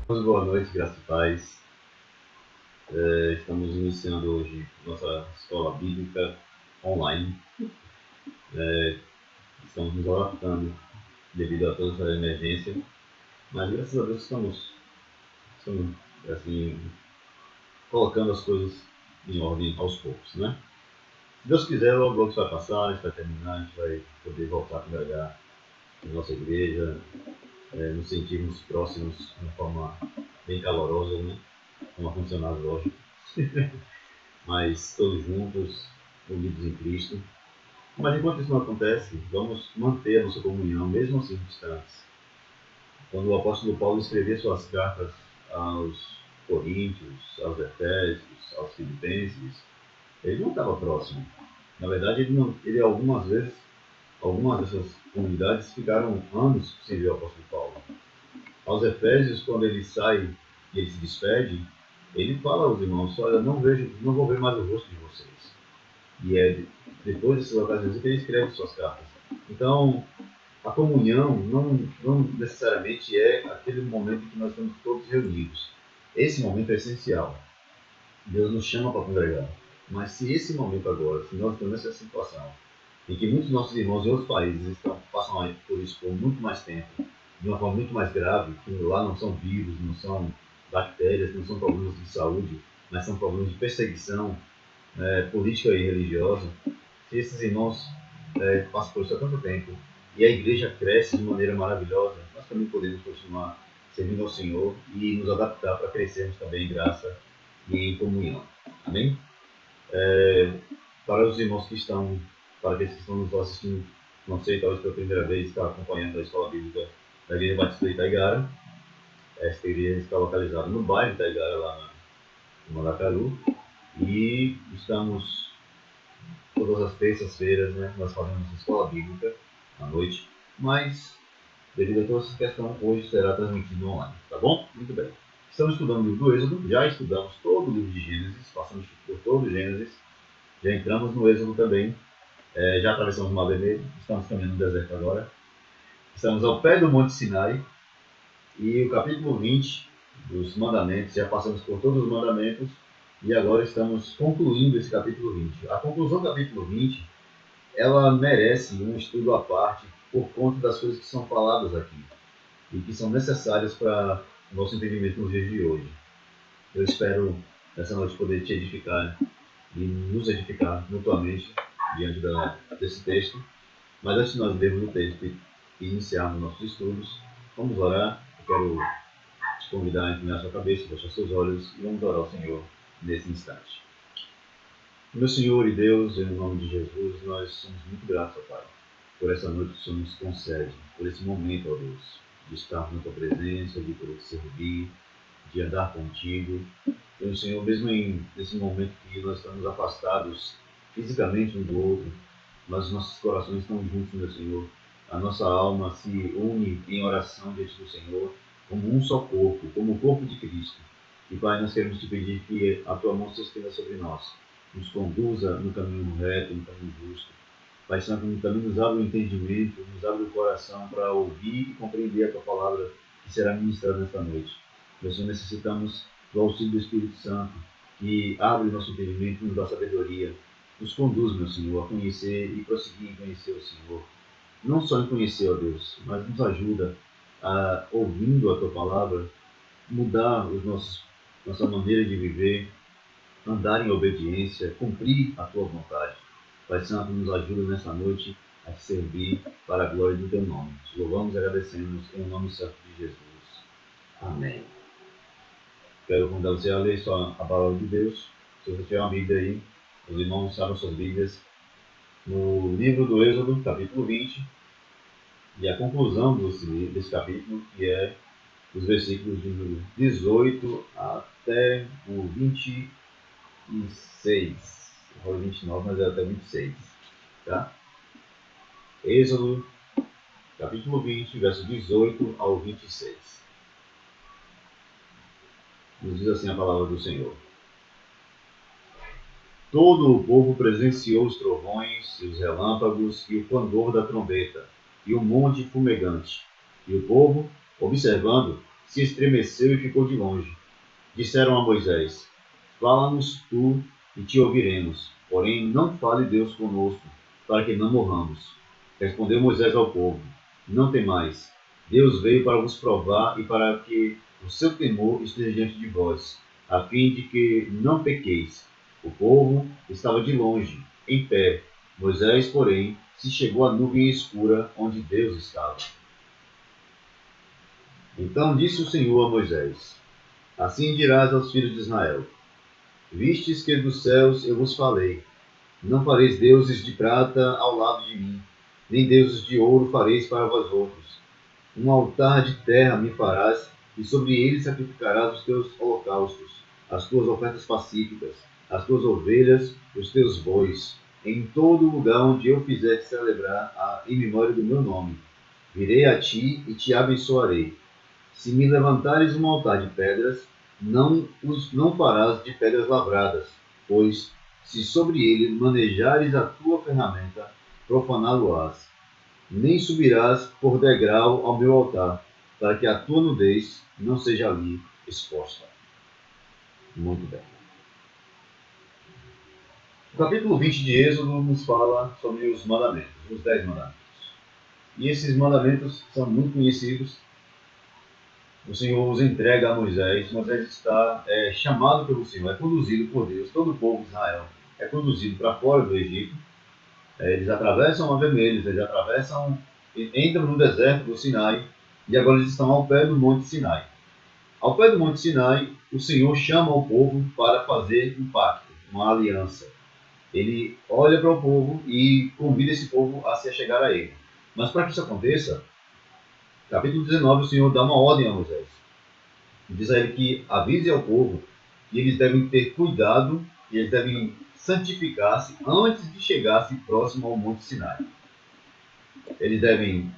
Boa noite, graça e paz. Estamos iniciando hoje nossa escola bíblica online. Estamos nos adaptando devido a toda essa emergência, mas graças a Deus estamos assim, colocando as coisas em ordem aos poucos, né? Se Deus quiser, logo isso vai passar, a gente vai terminar, a gente vai poder voltar a congregar na nossa igreja, nos sentirmos próximos de uma forma bem calorosa, né? Como ar-condicionado, lógico, mas todos juntos, unidos em Cristo. Mas enquanto isso não acontece, vamos manter a nossa comunhão, mesmo assim distantes. Quando o apóstolo Paulo escrevia suas cartas aos Coríntios, aos Efésios, aos Filipenses, ele não estava próximo. Na verdade, ele algumas vezes, algumas dessas comunidades ficaram anos sem ver o apóstolo Paulo. Aos Efésios, quando ele sai e ele se despede, ele fala aos irmãos: olha, não vou ver mais o rosto de vocês. E é depois dessas ocasiões que ele escreve suas cartas. Então, a comunhão não necessariamente é aquele momento em que nós estamos todos reunidos. Esse momento é essencial. Deus nos chama para congregar. Mas se esse momento agora, se nós estamos nessa situação, em que muitos nossos irmãos em outros países passam por isso por muito mais tempo, de uma forma muito mais grave, que lá não são vírus, não são bactérias, não são problemas de saúde, mas são problemas de perseguição política e religiosa, se esses irmãos passam por isso há tanto tempo e a igreja cresce de maneira maravilhosa, nós também podemos continuar servindo ao Senhor e nos adaptar para crescermos também em graça e em comunhão. Amém? Para os irmãos que estão, para aqueles que estão nos assistindo, não sei, talvez pela primeira vez, está acompanhando a escola bíblica da Igreja Batista de Itaigara. Esta igreja está localizada no bairro de Itaigara, lá no Mandacaru, e estamos todas as terças-feiras, né, nós fazemos escola bíblica à noite, mas devido a toda essa questão, hoje será transmitido online, tá bom? Muito bem. Estamos estudando o livro do Êxodo, já estudamos todo o livro de Gênesis, passamos por todo o Gênesis, já entramos no Êxodo também, já atravessamos o Mar Vermelho, estamos caminhando no deserto agora, estamos ao pé do Monte Sinai, e o capítulo 20 dos mandamentos, já passamos por todos os mandamentos, e agora estamos concluindo esse capítulo 20. A conclusão do capítulo 20 ela merece um estudo à parte por conta das coisas que são faladas aqui e que são necessárias para o nosso entendimento nos dias de hoje. Eu espero essa noite poder te edificar e nos edificar mutuamente diante desse texto. Mas antes de nós lermos o texto e iniciarmos nossos estudos, vamos orar. Eu quero te convidar a inclinar sua cabeça, fechar seus olhos e vamos orar ao Senhor nesse instante. Meu Senhor e Deus, em nome de Jesus, nós somos muito gratos, Pai, por essa noite que o Senhor nos concede, por esse momento, ó Deus, de estar na Tua presença, de poder servir, de andar contigo. Meu Senhor, mesmo nesse momento que nós estamos afastados fisicamente um do outro, mas os nossos corações estão juntos, meu Senhor. A nossa alma se une em oração diante do Senhor, como um só corpo, como o corpo de Cristo. E, Pai, nós queremos te pedir que a Tua mão se estenda sobre nós, nos conduza no caminho reto, no caminho justo. Pai Santo, também nos abre o entendimento, nos abre o coração para ouvir e compreender a Tua palavra que será ministrada nesta noite. Meu Senhor, necessitamos do auxílio do Espírito Santo, que abre o nosso entendimento, nos dá sabedoria, nos conduz, meu Senhor, a conhecer e prosseguir em conhecer o Senhor. Não só em conhecer, ó Deus, mas nos ajuda a, ouvindo a Tua palavra, mudar nossa maneira de viver, andar em obediência, cumprir a Tua vontade. Pai Santo, nos ajuda nessa noite a te servir para a glória do Teu nome. Te louvamos e agradecemos em nome santo de Jesus. Amém. Quero convidar você a ler só a palavra de Deus. Se você tiver uma Bíblia aí, os irmãos abram suas Bíblias no livro do Êxodo, capítulo 20, e a conclusão desse capítulo, que é os versículos de 18 até o 26. Eu falei 29, mas é até 26. Tá? Êxodo, capítulo 20, verso 18 ao 26. Nos diz assim a palavra do Senhor. Todo o povo presenciou os trovões, e os relâmpagos, e o clangor da trombeta, e o monte fumegante. E o povo, observando, se estremeceu e ficou de longe. Disseram a Moisés: Fala-nos tu e te ouviremos, porém não fale Deus conosco, para que não morramos. Respondeu Moisés ao povo: Não temais, Deus veio para vos provar e para que o seu temor esteja diante de vós, a fim de que não pequeis. O povo estava de longe, em pé. Moisés, porém, se chegou à nuvem escura onde Deus estava. Então disse o Senhor a Moisés: Assim dirás aos filhos de Israel: Vistes que dos céus eu vos falei, não fareis deuses de prata ao lado de mim, nem deuses de ouro fareis para vós outros. Um altar de terra me farás, e sobre ele sacrificarás os teus holocaustos, as tuas ofertas pacíficas, as tuas ovelhas, os teus bois, em todo lugar onde eu fizer celebrar em memória do meu nome. Virei a ti e te abençoarei. Se me levantares um altar de pedras, não farás de pedras lavradas, pois, se sobre ele manejares a tua ferramenta, profaná-lo-ás. Nem subirás por degrau ao meu altar, para que a tua nudez não seja ali exposta. Muito bem. O capítulo 20 de Êxodo nos fala sobre os mandamentos, os 10 mandamentos. E esses mandamentos são muito conhecidos. O Senhor os entrega a Moisés. Moisés está chamado pelo Senhor, é conduzido por Deus. Todo o povo de Israel é conduzido para fora do Egito. Eles atravessam o Mar Vermelho, eles entram no deserto do Sinai, e agora eles estão ao pé do Monte Sinai. Ao pé do Monte Sinai, o Senhor chama o povo para fazer um pacto, uma aliança. Ele olha para o povo e convida esse povo a se achegar a ele. Mas para que isso aconteça, capítulo 19, o Senhor dá uma ordem a Moisés. Diz a ele que avise ao povo que eles devem ter cuidado e eles devem santificar-se antes de chegar-se próximo ao Monte Sinai. Eles devem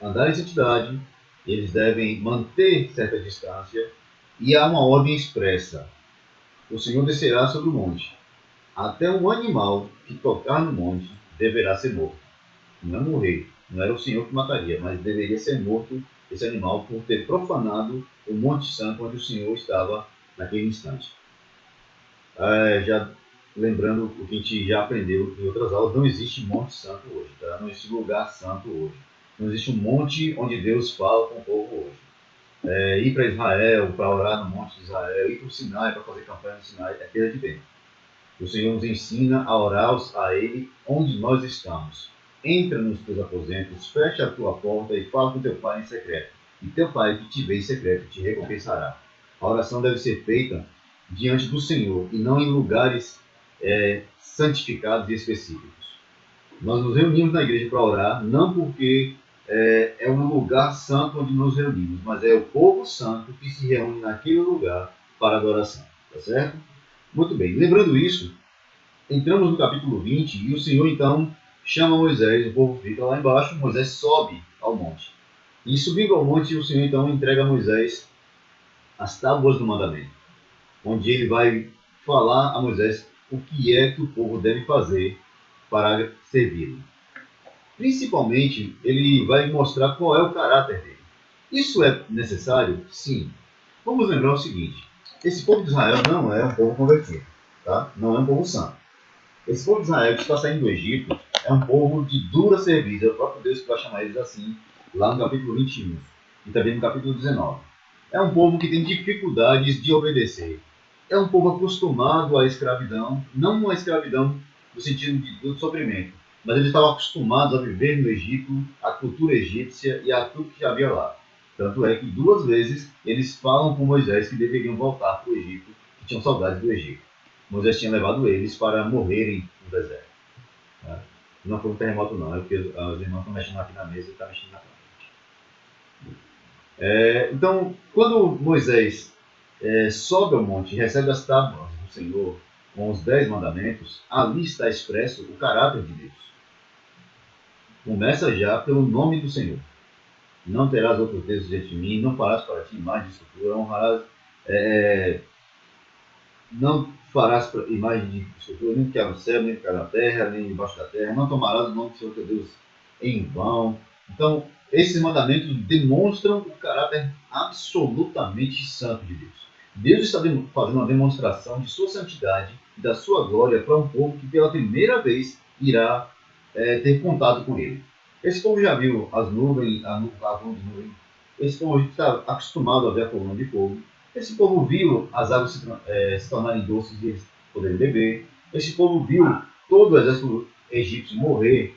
andar em santidade, eles devem manter certa distância, e há uma ordem expressa: o Senhor descerá sobre o monte. Até um animal que tocar no monte deverá ser morto. Não é morrer, não era o Senhor que mataria, mas deveria ser morto esse animal por ter profanado o Monte Santo onde o Senhor estava naquele instante. Já lembrando o que a gente já aprendeu em outras aulas, não existe Monte Santo hoje, tá? Não existe lugar santo hoje. Não existe um monte onde Deus fala com o povo hoje. Ir para Israel, para orar no Monte de Israel, ir para o Sinai, para fazer campanha no Sinai, é perda de tempo. O Senhor nos ensina a orar a Ele onde nós estamos. Entra nos teus aposentos, fecha a tua porta e fala com teu pai em secreto. E teu pai que te vê em secreto te recompensará. A oração deve ser feita diante do Senhor e não em lugares santificados e específicos. Nós nos reunimos na igreja para orar, não porque é um lugar santo onde nos reunimos, mas é o povo santo que se reúne naquele lugar para adoração. Tá certo? Muito bem. Lembrando isso, entramos no capítulo 20 e o Senhor então chama Moisés, o povo fica lá embaixo, Moisés sobe ao monte. E subindo ao monte, o Senhor então entrega a Moisés as tábuas do mandamento, onde ele vai falar a Moisés o que é que o povo deve fazer para servi-lo. Principalmente, ele vai mostrar qual é o caráter dele. Isso é necessário? Sim. Vamos lembrar o seguinte: esse povo de Israel não é um povo convertido, tá? Não é um povo santo. Esse povo de Israel que está saindo do Egito é um povo de dura serviço. É o próprio Deus que vai chamar eles assim, lá no capítulo 21 e também no capítulo 19. É um povo que tem dificuldades de obedecer. É um povo acostumado à escravidão, não uma escravidão no sentido do sofrimento, mas eles estavam acostumados a viver no Egito, a cultura egípcia e a tudo que havia lá. Tanto é que 2 vezes eles falam com Moisés que deveriam voltar para o Egito, que tinham saudades do Egito. Moisés tinha levado eles para morrerem no deserto. Não foi um terremoto não, é porque os irmãos estão mexendo aqui na mesa e estão mexendo na cama. Então, quando Moisés sobe ao monte e recebe as tábuas do Senhor com os 10 mandamentos, ali está expresso o caráter de Deus. Começa já pelo nome do Senhor. Não terás outro Deus diante de mim, não farás para ti imagem de escultura, honrarás, não farás imagem de escultura, nem que há no céu, nem que há na terra, nem debaixo da terra, não tomarás o nome do Senhor teu Deus em vão. Então, esses mandamentos demonstram o caráter absolutamente santo de Deus. Deus está fazendo uma demonstração de sua santidade e da sua glória para um povo que pela primeira vez irá ter contato com ele. Esse povo já viu as nuvens, a coluna de nuvem. Esse povo está acostumado a ver a coluna de fogo. Esse povo viu as águas se tornarem doces e eles poderem beber. Esse povo viu todo o exército egípcio morrer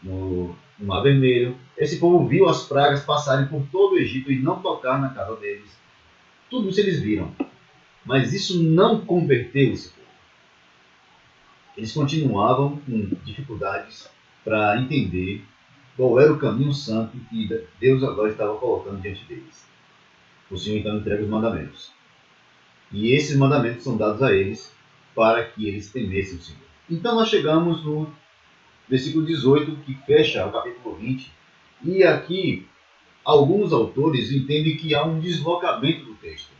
no Mar Vermelho. Esse povo viu as pragas passarem por todo o Egito e não tocar na casa deles. Tudo isso eles viram. Mas isso não converteu esse povo. Eles continuavam com dificuldades para entender qual era o caminho santo que Deus agora estava colocando diante deles. O Senhor então entrega os mandamentos. E esses mandamentos são dados a eles para que eles temessem o Senhor. Então nós chegamos no versículo 18, que fecha o capítulo 20. E aqui, alguns autores entendem que há um deslocamento do texto.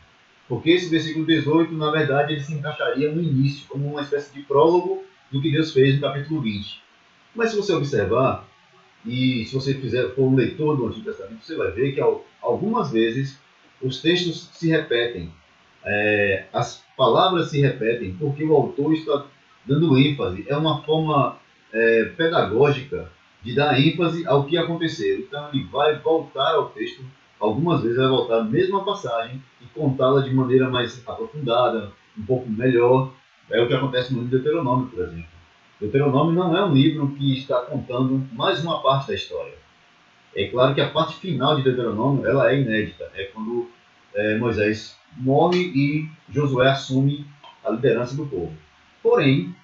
Porque esse versículo 18, na verdade, ele se encaixaria no início, como uma espécie de prólogo do que Deus fez no capítulo 20. Mas se você observar, e se você for um leitor do Antigo Testamento, você vai ver que algumas vezes os textos se repetem. As palavras se repetem porque o autor está dando ênfase. É uma forma pedagógica de dar ênfase ao que aconteceu. Então ele vai voltar ao texto, algumas vezes vai voltar à mesma passagem e contá-la de maneira mais aprofundada, um pouco melhor. É o que acontece no livro de Deuteronômio, por exemplo. Deuteronômio não é um livro que está contando mais uma parte da história. É claro que a parte final de Deuteronômio ela é inédita. É quando Moisés morre e Josué assume a liderança do povo. Porém,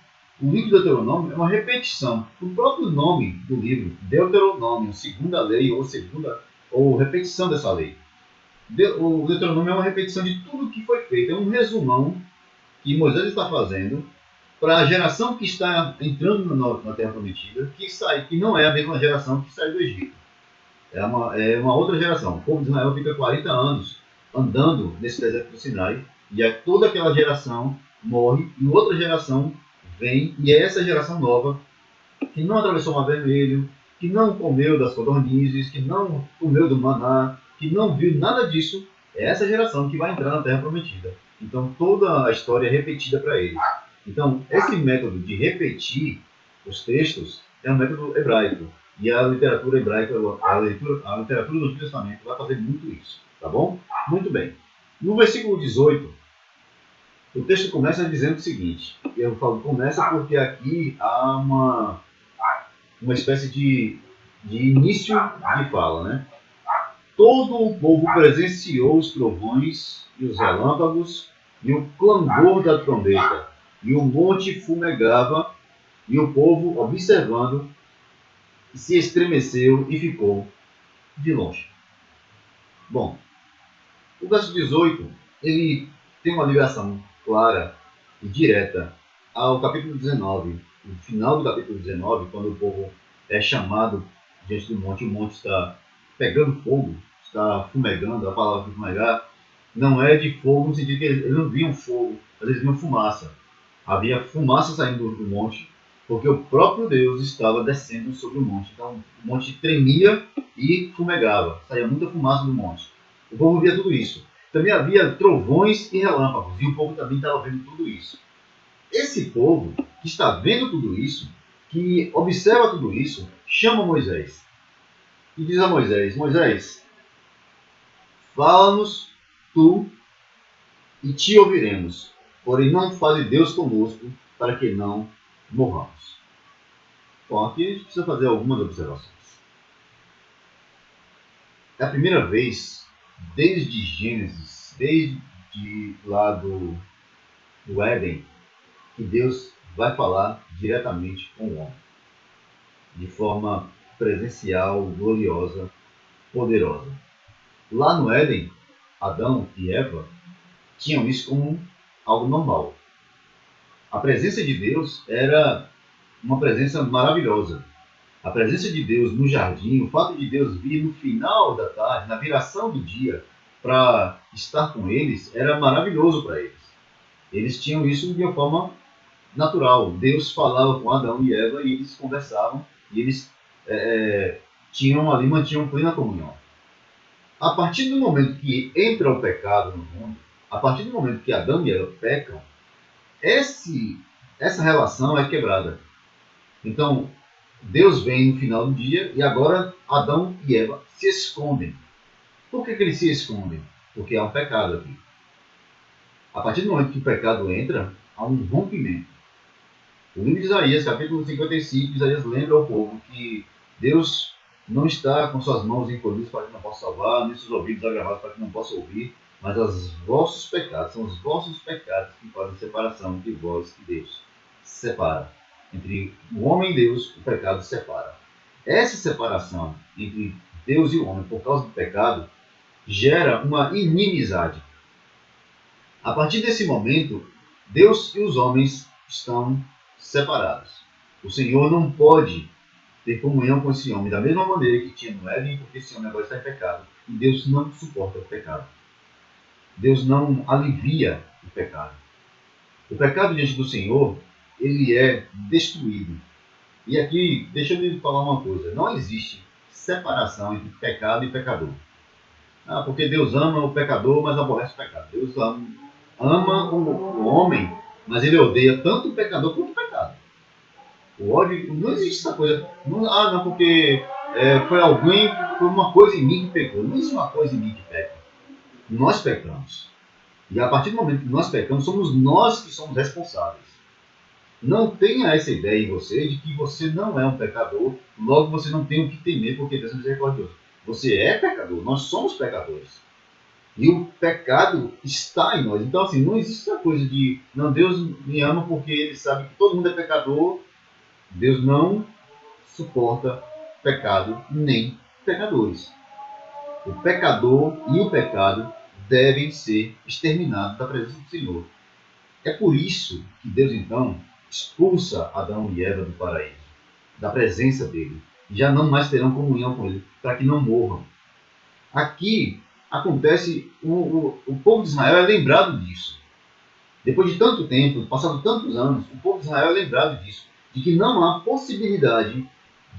o livro de Deuteronômio é uma repetição. O próprio nome do livro, Deuteronômio, segunda lei ou repetição dessa lei. O Deuteronômio é uma repetição de tudo que foi feito. É um resumão que Moisés está fazendo para a geração que está entrando na Terra Prometida, que não é a mesma geração que saiu do Egito. É uma outra geração. O povo de Israel fica 40 anos andando nesse deserto do Sinai, e toda aquela geração morre, e outra geração vem, e é essa geração nova, que não atravessou o Mar Vermelho, que não comeu das codornizes, que não comeu do maná, que não viu nada disso, é essa geração que vai entrar na Terra Prometida. Então toda a história é repetida para eles. Então esse método de repetir os textos é um método hebraico. E a literatura hebraica, a literatura do Antigo Testamento vai fazer muito isso. Tá bom? Muito bem. No versículo 18, o texto começa dizendo o seguinte. Eu falo começa porque aqui há uma espécie de início de fala, né? Todo o povo presenciou os trovões e os relâmpagos e o clangor da trombeta. E o monte fumegava e o povo, observando, se estremeceu e ficou de longe. Bom, o verso 18, ele tem uma ligação clara e direta ao capítulo 19. No final do capítulo 19, quando o povo é chamado diante do monte, o monte está pegando fogo, está fumegando. A palavra fumegar não é de fogo no sentido que eles não viam fogo, mas eles viam fumaça. Havia fumaça saindo do monte, porque o próprio Deus estava descendo sobre o monte. Então o monte tremia e fumegava, saía muita fumaça do monte. O povo via tudo isso. Também havia trovões e relâmpagos, e o povo também estava vendo tudo isso. Esse povo que está vendo tudo isso, que observa tudo isso, chama Moisés e diz a Moisés: Moisés, fala-nos tu e te ouviremos, porém não fale Deus conosco, para que não morramos. Bom, aqui a gente precisa fazer algumas observações. É a primeira vez, desde Gênesis, desde lá do Éden, que Deus vai falar diretamente com o homem, de forma presencial, gloriosa, poderosa. Lá no Éden, Adão e Eva tinham isso como algo normal. A presença de Deus era uma presença maravilhosa. A presença de Deus no jardim, o fato de Deus vir no final da tarde, na viração do dia, para estar com eles, era maravilhoso para eles. Eles tinham isso de uma forma natural. Deus falava com Adão e Eva e eles conversavam e eles mantinham plena comunhão. A partir do momento que entra o pecado no mundo, a partir do momento que Adão e Eva pecam, essa relação é quebrada. Então, Deus vem no final do dia e agora Adão e Eva se escondem. Por que eles se escondem? Porque há um pecado aqui. A partir do momento que o pecado entra, há um rompimento. O livro de Isaías, capítulo 55, Isaías lembra ao povo que Deus não está com suas mãos encolhidas para que não possa salvar, nem seus ouvidos agravados para que não possa ouvir, mas os vossos pecados, são os vossos pecados que fazem separação entre vós e Deus. Separa. Entre o homem e Deus, o pecado separa. Essa separação entre Deus e o homem por causa do pecado gera uma inimizade. A partir desse momento, Deus e os homens estão separados. O Senhor não pode ter comunhão com esse homem da mesma maneira que tinha no Éden, porque esse homem agora está em pecado. E Deus não suporta o pecado. Deus não alivia o pecado. O pecado diante do Senhor, ele é destruído. E aqui, deixa eu lhe falar uma coisa. Não existe separação entre pecado e pecador. Porque Deus ama o pecador, mas aborrece o pecado. Deus ama o homem, mas ele odeia tanto o pecador quanto o pecado. O ódio, não existe essa coisa. Não, porque foi uma coisa em mim que pecou. Não existe uma coisa em mim que peca. Nós pecamos. E a partir do momento que nós pecamos, somos nós que somos responsáveis. Não tenha essa ideia em você de que você não é um pecador, logo você não tem o que temer porque Deus é misericordioso. Você é pecador, nós somos pecadores. E o pecado está em nós. Então, assim, não existe essa coisa de, não, Deus me ama porque ele sabe que todo mundo é pecador. Deus não suporta pecado nem pecadores. O pecador e o pecado devem ser exterminados da presença do Senhor. É por isso que Deus, então, expulsa Adão e Eva do paraíso, da presença dele. Já não mais terão comunhão com ele, para que não morram. Aqui acontece, o povo de Israel é lembrado disso. Depois de tanto tempo, passado tantos anos, o povo de Israel é lembrado disso, de que não há possibilidade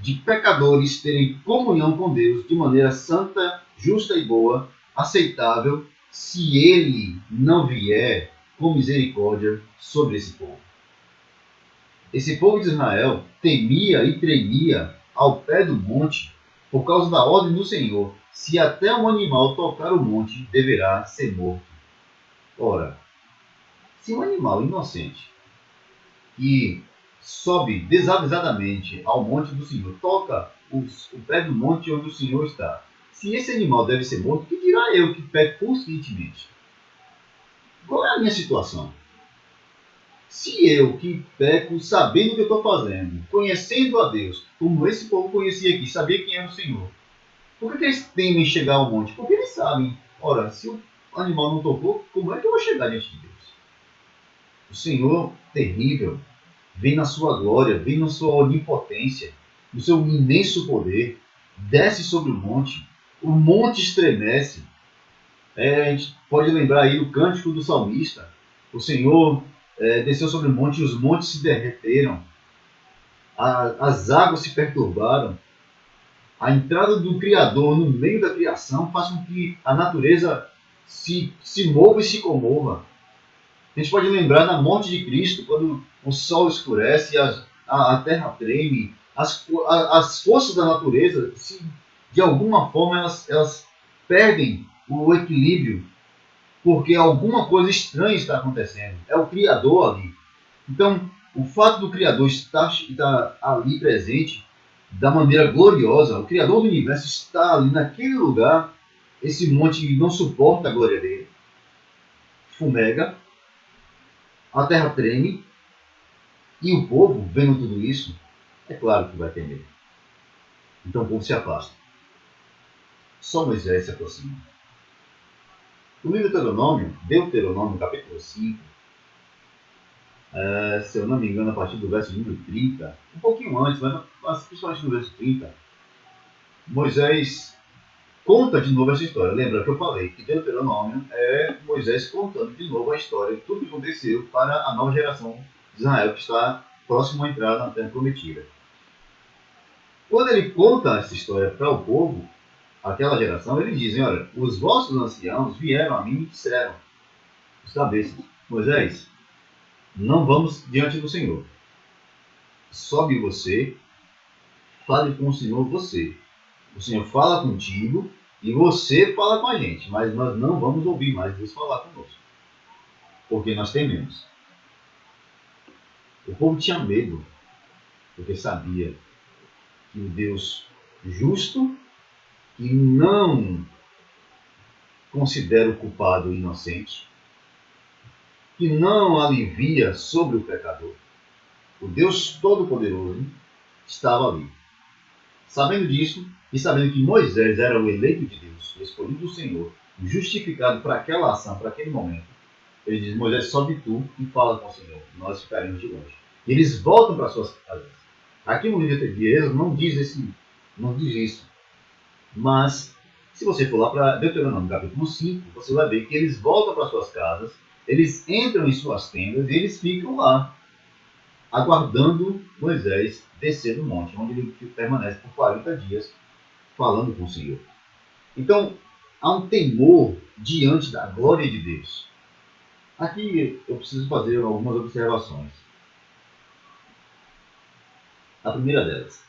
de pecadores terem comunhão com Deus de maneira santa, justa e boa, aceitável, se ele não vier com misericórdia sobre esse povo. Esse povo de Israel temia e tremia ao pé do monte por causa da ordem do Senhor. Se até um animal tocar o monte, deverá ser morto. Ora, se um animal inocente que sobe desavisadamente ao monte do Senhor, toca o pé do monte onde o Senhor está, se esse animal deve ser morto, que dirá eu que peco conscientemente? Qual é a minha situação? Se eu que peco sabendo o que eu estou fazendo, conhecendo a Deus, como esse povo conhecia aqui, sabia quem era o Senhor, por que eles temem chegar ao monte? Porque eles sabem, ora, se o animal não tocou, como é que eu vou chegar diante de Deus? O Senhor terrível vem na sua glória, vem na sua onipotência, no seu imenso poder, desce sobre o monte estremece. A gente pode lembrar aí o cântico do salmista. O Senhor desceu sobre o monte e os montes se derreteram, as águas se perturbaram. A entrada do Criador no meio da criação faz com que a natureza se mova e se comova. A gente pode lembrar da morte de Cristo, quando o sol escurece, a terra treme, as forças da natureza, de alguma forma, elas perdem o equilíbrio, porque alguma coisa estranha está acontecendo. É o Criador ali. Então, o fato do Criador estar ali presente, da maneira gloriosa, o Criador do universo está ali naquele lugar, esse monte não suporta a glória dele, fumega, a terra treme, e o povo, vendo tudo isso, é claro que vai temer. Então o povo se afasta. Só Moisés se aproxima. O livro Deuteronômio, capítulo 5, se eu não me engano, a partir do verso número 30, um pouquinho antes, mas principalmente no verso 30, Moisés conta de novo essa história. Lembra que eu falei que Deuteronômio é Moisés contando de novo a história de tudo que aconteceu para a nova geração de Israel que está próximo a entrar na Terra Prometida. quando ele conta essa história para o povo, aquela geração, eles dizem, olha, os vossos anciãos vieram a mim e me disseram, os cabeças, Moisés, não vamos diante do Senhor. Sobe você, fale com o Senhor você. O Senhor fala contigo e você fala com a gente, mas nós não vamos ouvir mais Deus falar conosco, porque nós tememos. O povo tinha medo, porque sabia que o Deus justo, que não considera o culpado inocente, que não alivia sobre o pecador, o Deus Todo-Poderoso, estava ali. Sabendo disso, e sabendo que Moisés era o eleito de Deus, o escolhido do Senhor, justificado para aquela ação, para aquele momento, ele diz, Moisés, sobe tu e fala com o Senhor, nós ficaremos de longe. E eles voltam para suas casas. Aqui no livro de Êxodo não diz isso. Mas, se você for lá para Deuteronômio capítulo 5, você vai ver que eles voltam para suas casas, eles entram em suas tendas e eles ficam lá, aguardando Moisés descer do monte, onde ele permanece por 40 dias falando com o Senhor. Então, há um temor diante da glória de Deus. Aqui eu preciso fazer algumas observações. A primeira delas,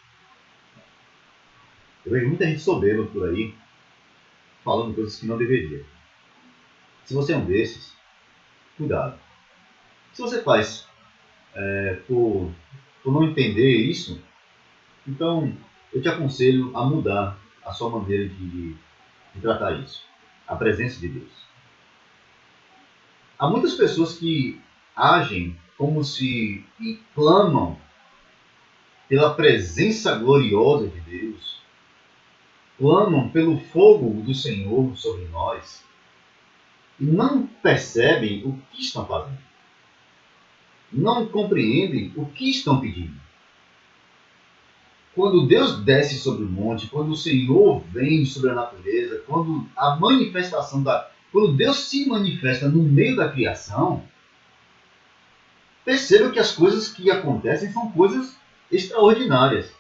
eu vejo muita gente soberba por aí, falando coisas que não deveria. Se você é um desses, cuidado. Se você faz por não entender isso, então eu te aconselho a mudar a sua maneira de tratar isso. A presença de Deus. Há muitas pessoas que agem como se e clamam pela presença gloriosa de Deus, clamam pelo fogo do Senhor sobre nós e não percebem o que estão fazendo. Não compreendem o que estão pedindo. Quando Deus desce sobre o monte, quando o Senhor vem sobre a natureza, quando a manifestação quando Deus se manifesta no meio da criação, perceba que as coisas que acontecem são coisas extraordinárias.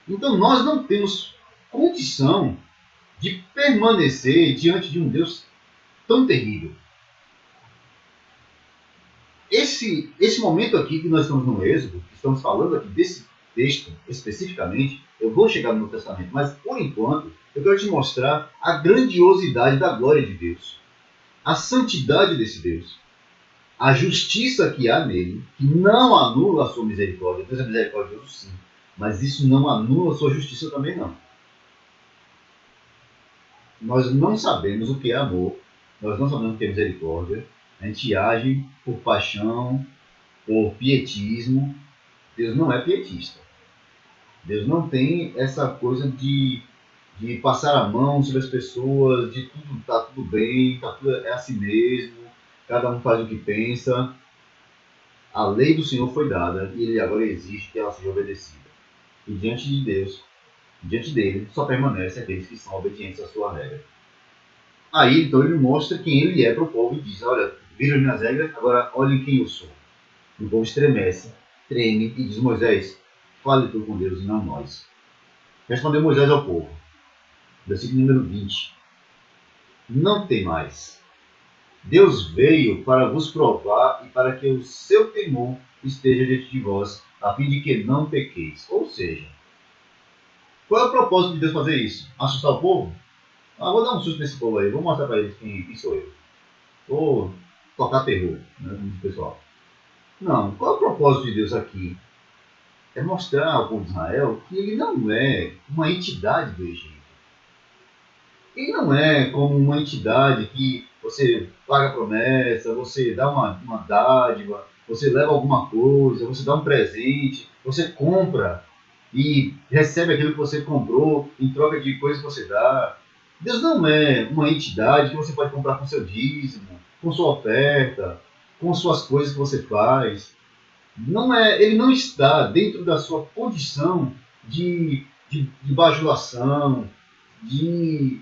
Então nós não temos condição de permanecer diante de um Deus tão terrível. Esse momento aqui que nós estamos no Êxodo, que estamos falando aqui desse texto especificamente, eu vou chegar no Novo Testamento, mas por enquanto eu quero te mostrar a grandiosidade da glória de Deus, a santidade desse Deus, a justiça que há nele, que não anula a sua misericórdia. Deus é misericordioso sim, mas isso não anula a sua justiça também não. Nós não sabemos o que é amor, nós não sabemos o que é misericórdia, a gente age por paixão, por pietismo. Deus não é pietista. Deus não tem essa coisa de passar a mão sobre as pessoas, de tudo está tudo bem, é assim mesmo, cada um faz o que pensa. A lei do Senhor foi dada e ele agora exige que ela seja obedecida. E diante de Deus, diante dele, só permanecem aqueles que são obedientes à sua regra. Aí, então, ele mostra quem ele é para o povo e diz, olha, viram as minhas regras, agora olhem quem eu sou. E o povo estremece, treme e diz, Moisés, fale tu com Deus e não nós. Respondeu Moisés ao povo. Versículo número 20. Não temais. Deus veio para vos provar e para que o seu temor esteja diante de vós, a fim de que não pequeis. Ou seja, qual é o propósito de Deus fazer isso? Assustar o povo? Vou dar um susto nesse povo aí, vou mostrar para eles quem sou eu. Vou tocar terror, né, pessoal. Não, qual é o propósito de Deus aqui? É mostrar ao povo de Israel que ele não é uma entidade do Egito. Ele não é como uma entidade que você paga promessa, você dá uma dádiva, você leva alguma coisa, você dá um presente, você compra e recebe aquilo que você comprou em troca de coisas que você dá. Deus não é uma entidade que você pode comprar com seu dízimo, com sua oferta, com suas coisas que você faz. Ele não está dentro da sua condição de bajulação, de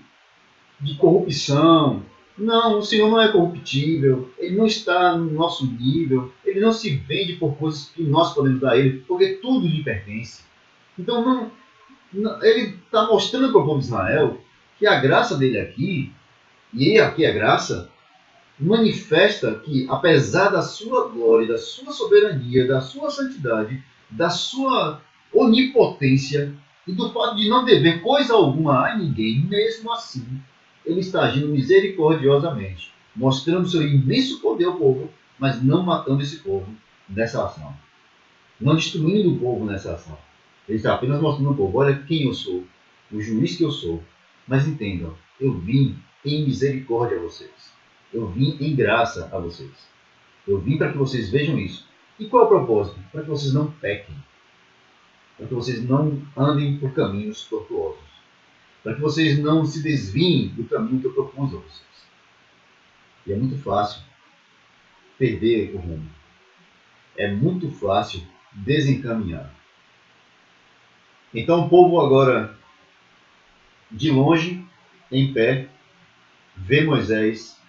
corrupção. Não, o Senhor não é corruptível, Ele não está no nosso nível, Ele não se vende por coisas que nós podemos dar a Ele, porque tudo lhe pertence. Então, ele está mostrando para o povo de Israel que a graça dele aqui, e aqui a graça, manifesta que, apesar da sua glória, da sua soberania, da sua santidade, da sua onipotência e do fato de não dever coisa alguma a ninguém, mesmo assim, ele está agindo misericordiosamente, mostrando seu imenso poder ao povo, mas não matando esse povo nessa ação, não destruindo o povo nessa ação. Ele está apenas mostrando ao povo: olha quem eu sou, o juiz que eu sou. Mas entendam, eu vim em misericórdia a vocês. Eu vim em graça a vocês. Eu vim para que vocês vejam isso. E qual é o propósito? Para que vocês não pequem. Para que vocês não andem por caminhos tortuosos. Para que vocês não se desviem do caminho que eu propus a vocês. E é muito fácil perder o rumo. É muito fácil desencaminhar. Então o povo agora, de longe, em pé, vê Moisés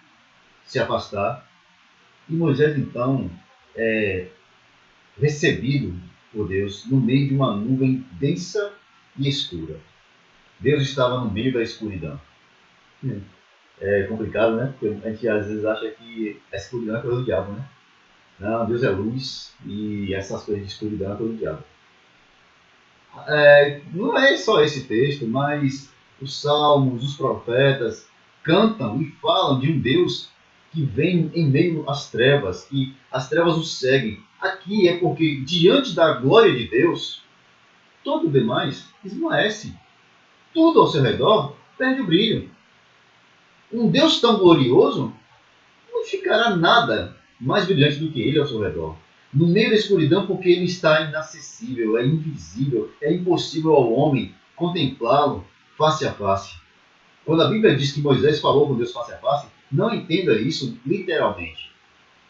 se afastar. E Moisés, então, é recebido por Deus no meio de uma nuvem densa e escura. Deus estava no meio da escuridão. É complicado, né? Porque a gente às vezes acha que a escuridão é coisa do diabo, né? Não, Deus é luz e essas coisas de escuridão é coisa do diabo. Não é só esse texto, mas os salmos, os profetas cantam e falam de um Deus que vem em meio às trevas, que as trevas o seguem. Aqui é porque, diante da glória de Deus, todo o demais esmoece. Tudo ao seu redor perde o brilho. Um Deus tão glorioso não ficará nada mais brilhante do que ele ao seu redor. No meio da escuridão, porque ele está inacessível, é invisível, é impossível ao homem contemplá-lo face a face. Quando a Bíblia diz que Moisés falou com Deus face a face, não entenda isso literalmente.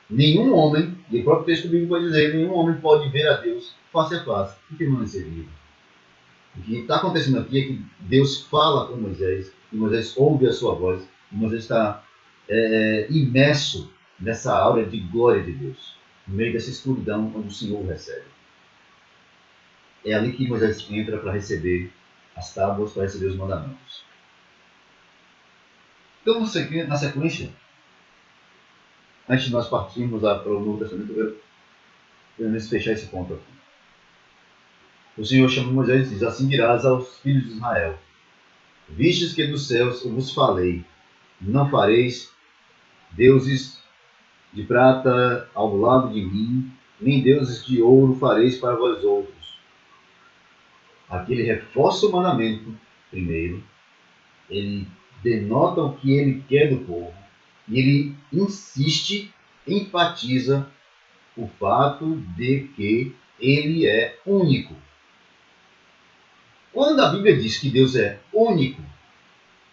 Nenhum homem, e o próprio texto bíblico vai dizer, nenhum homem pode ver a Deus face a face e permanecer vivo. O que está acontecendo aqui é que Deus fala com Moisés, e Moisés ouve a sua voz, e Moisés está imerso nessa aura de glória de Deus, no meio dessa escuridão onde o Senhor o recebe. É ali que Moisés entra para receber as tábuas, para receber os mandamentos. Então, na sequência, antes de nós partirmos para o Novo Testamento, eu quero fechar esse ponto aqui. O Senhor chama Moisés e diz: assim dirás aos filhos de Israel: vistes que dos céus eu vos falei, não fareis deuses de prata ao lado de mim, nem deuses de ouro fareis para vós outros. Aqui ele reforça o mandamento primeiro, ele denota o que ele quer do povo, e ele insiste, enfatiza o fato de que ele é único. Quando a Bíblia diz que Deus é único,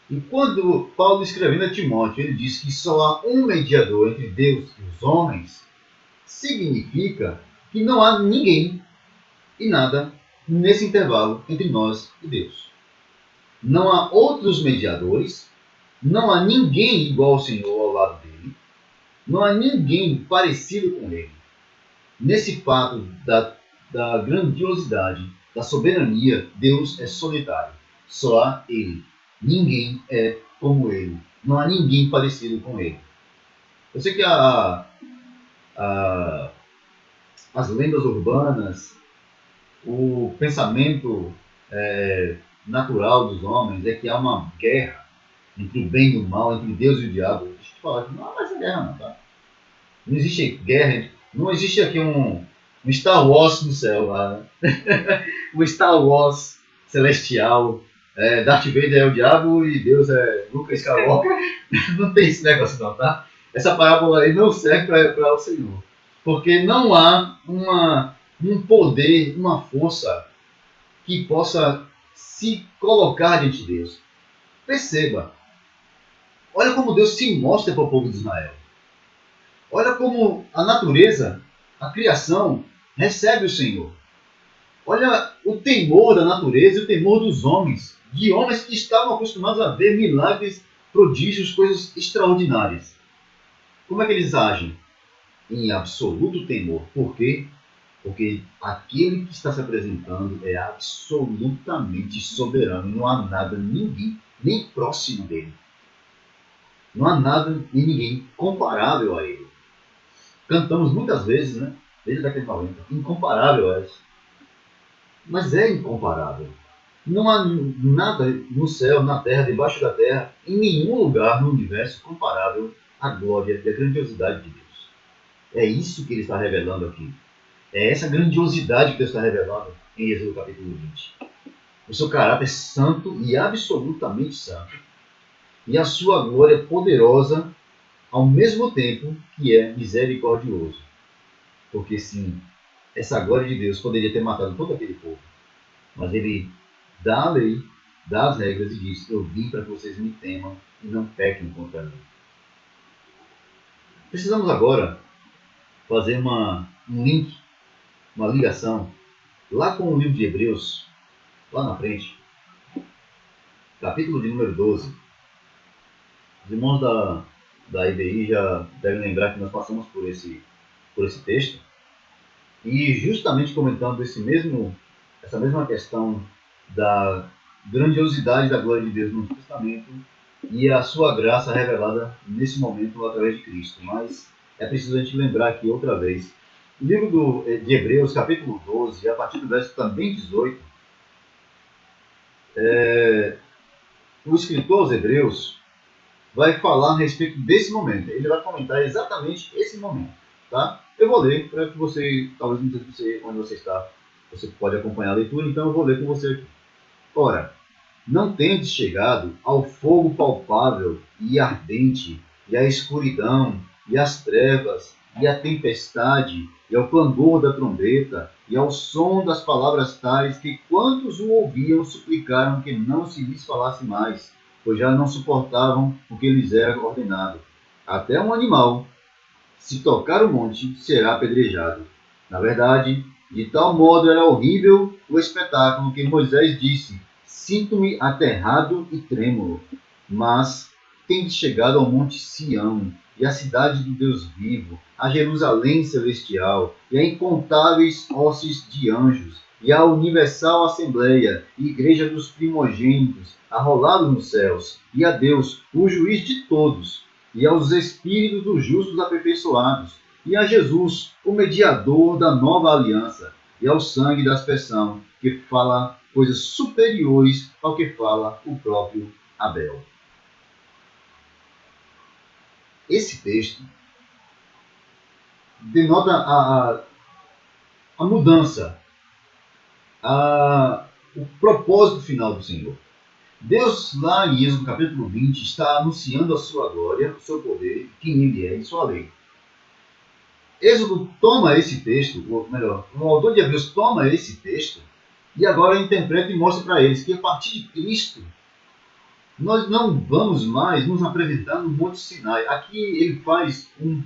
e quando Paulo escrevendo a Timóteo, ele diz que só há um mediador entre Deus e os homens, significa que não há ninguém e nada nesse intervalo entre nós e Deus. Não há outros mediadores, não há ninguém igual ao Senhor ao lado dele, não há ninguém parecido com ele. Nesse fato da grandiosidade, da soberania, Deus é solitário. Só há ele. Ninguém é como ele. Não há ninguém parecido com ele. Eu sei que as lendas urbanas, o pensamento natural dos homens é que há uma guerra entre o bem e o mal, entre Deus e o diabo. Deixa eu te falar que não há essa guerra não, tá? Não existe guerra, não existe aqui um Star Wars no céu lá, né? Um Star Wars celestial, Darth Vader é o diabo e Deus é Luke Skywalker. Não tem esse negócio não, tá? Essa parábola aí não serve para o Senhor, porque não há um poder, uma força que possa se colocar diante de Deus. Perceba, olha como Deus se mostra para o povo de Israel. Olha como a natureza, a criação, recebe o Senhor. Olha o temor da natureza e o temor dos homens, de homens que estavam acostumados a ver milagres, prodígios, coisas extraordinárias. Como é que eles agem? Em absoluto temor. Por quê? Porque aquele que está se apresentando é absolutamente soberano. Não há nada, ninguém, nem próximo dele. Não há nada e ninguém comparável a ele. Cantamos muitas vezes, né? Desde a década de 90, incomparável é essa. Mas é incomparável. Não há nada no céu, na terra, debaixo da terra, em nenhum lugar no universo comparável à glória e à grandiosidade de Deus. É isso que ele está revelando aqui. É essa grandiosidade que Deus está revelando em Êxodo capítulo 20. O seu caráter santo e absolutamente santo. E a sua glória poderosa ao mesmo tempo que é misericordioso. Porque sim, essa glória de Deus poderia ter matado todo aquele povo. Mas ele dá a lei, dá as regras e diz: eu vim para que vocês me temam e não pequem contra mim. Precisamos agora fazer um link, uma ligação, lá com o livro de Hebreus, lá na frente, capítulo de número 12. Os irmãos da IBI já devem lembrar que nós passamos por esse texto. E justamente comentando essa mesma questão da grandiosidade da glória de Deus no Antigo Testamento e a sua graça revelada nesse momento através de Cristo. Mas é preciso a gente lembrar aqui outra vez. O livro de Hebreus, capítulo 12, a partir do verso também 18, o escritor aos Hebreus vai falar a respeito desse momento. Ele vai comentar exatamente esse momento. Tá? Eu vou ler para que você, talvez não sei você, onde você está, você pode acompanhar a leitura, então eu vou ler com você aqui. Ora, não tendes chegado ao fogo palpável e ardente, e à escuridão, e às trevas, e à tempestade, e ao clangor da trombeta, e ao som das palavras tais que quantos o ouviam suplicaram que não se lhes falasse mais, pois já não suportavam o que lhes era ordenado. Até um animal, se tocar o monte, será apedrejado. Na verdade, de tal modo era horrível o espetáculo que Moisés disse: sinto-me aterrado e trêmulo. Mas tendes chegado ao monte Sião, e à cidade do Deus vivo, a Jerusalém celestial, e a incontáveis hostes de anjos, e à universal assembleia, e igreja dos primogênitos, arrolados nos céus, e a Deus, o juiz de todos, e aos espíritos dos justos aperfeiçoados, e a Jesus, o mediador da nova aliança, e ao sangue da aspersão, que fala coisas superiores ao que fala o próprio Abel. Esse texto denota a mudança, o propósito final do Senhor. Deus, lá em Êxodo capítulo 20, está anunciando a sua glória, o seu poder, quem ele é e sua lei. Êxodo toma esse texto, ou melhor, o autor de Hebreus toma esse texto e agora interpreta e mostra para eles que a partir de Cristo nós não vamos mais nos apresentar no Monte Sinai. Aqui ele faz um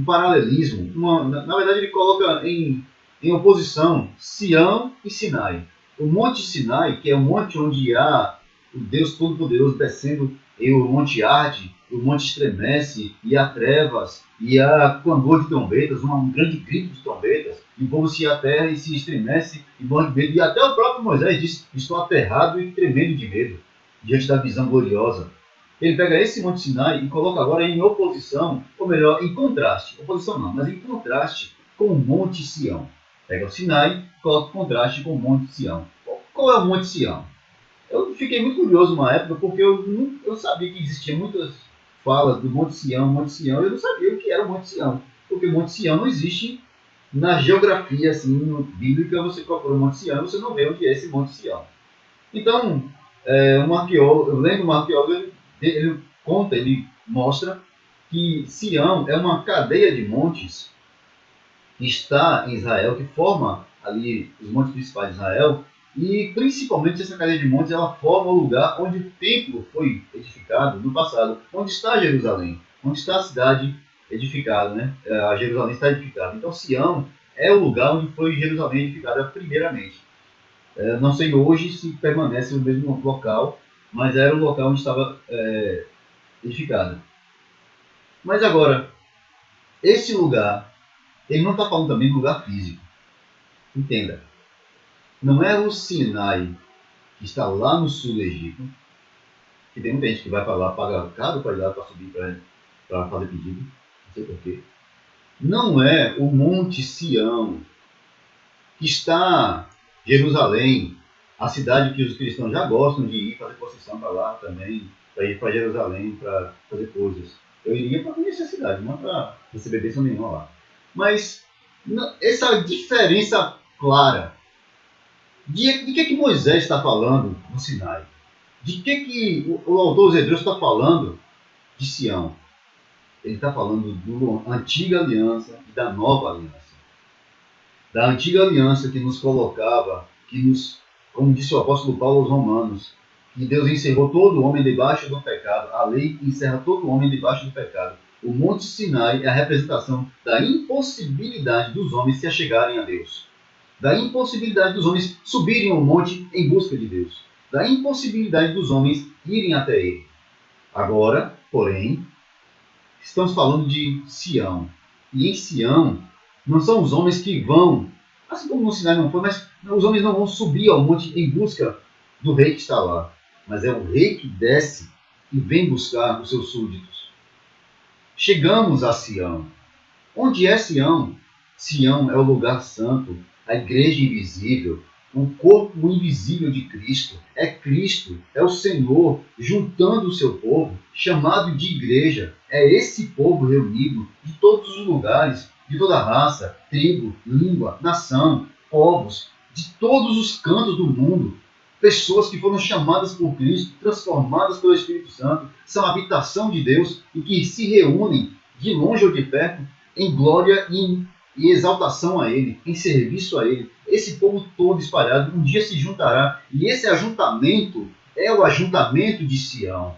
paralelismo, na verdade ele coloca em oposição Sião e Sinai. O Monte Sinai, que é o monte onde há o Deus Todo-Poderoso descendo, e o monte arde, o monte estremece, e há trevas, e há clamor de trombetas, um grande grito de trombetas, e o povo se aterra e se estremece e morre de medo. E até o próprio Moisés diz: estou aterrado e tremendo de medo, diante da visão gloriosa. Ele pega esse Monte Sinai e coloca agora em oposição, ou melhor, em contraste. Oposição não, mas em contraste com o Monte Sião. Pega o Sinai e coloca em contraste com o Monte Sião. Qual é o Monte Sião? Eu fiquei muito curioso uma época, porque eu sabia que existiam muitas falas do Monte Sião, e eu não sabia o que era o Monte Sião. Porque o Monte Sião não existe na geografia assim, bíblica. Você procura o Monte Sião e você não vê onde é esse Monte Sião. Então, um arqueólogo, eu lembro um arqueólogo, ele conta, ele mostra que Sião é uma cadeia de montes que está em Israel, que forma ali os montes principais de Israel, e principalmente essa cadeia de montes, ela forma o lugar onde o templo foi edificado no passado, onde está Jerusalém, onde está a cidade edificada, né? A Jerusalém está edificada. Então Sião é o lugar onde foi Jerusalém edificada primeiramente. Não sei hoje se permanece no mesmo local, mas era o local onde estava edificada. Mas agora, esse lugar Ele não está falando também do lugar físico. Entenda. Não é o Sinai que está lá no sul do Egito, que tem muita gente que vai para lá, paga caro para ir lá para subir para fazer pedido. Não sei porquê. Não é o Monte Sião, que está em Jerusalém, a cidade que os cristãos já gostam de ir fazer procissão para lá também, para ir para Jerusalém para fazer coisas. Eu iria para conhecer a cidade, não para receber bênção nenhuma lá. Mas essa diferença clara de que Moisés está falando no Sinai? De que o autor dos Hebreus está falando de Sião? Ele está falando da antiga aliança e da nova aliança. Da antiga aliança que nos colocava, como disse o apóstolo Paulo aos Romanos, que Deus encerrou todo homem debaixo do pecado. A lei encerra todo homem debaixo do pecado. O Monte Sinai é a representação da impossibilidade dos homens se achegarem a Deus. Da impossibilidade dos homens subirem ao monte em busca de Deus. Da impossibilidade dos homens irem até Ele. Agora, porém, estamos falando de Sião. E em Sião, não são os homens que vão, assim como no Sinai não foi, mas os homens não vão subir ao monte em busca do rei que está lá. Mas é o rei que desce e vem buscar os seus súditos. Chegamos a Sião. Onde é Sião? Sião é o lugar santo, a igreja invisível, o corpo invisível de Cristo. É Cristo, é o Senhor juntando o seu povo, chamado de igreja. É esse povo reunido de todos os lugares, de toda raça, tribo, língua, nação, povos, de todos os cantos do mundo. Pessoas que foram chamadas por Cristo, transformadas pelo Espírito Santo, são a habitação de Deus e que se reúnem de longe ou de perto em glória e exaltação a Ele, em serviço a Ele. Esse povo todo espalhado um dia se juntará. E esse ajuntamento é o ajuntamento de Sião.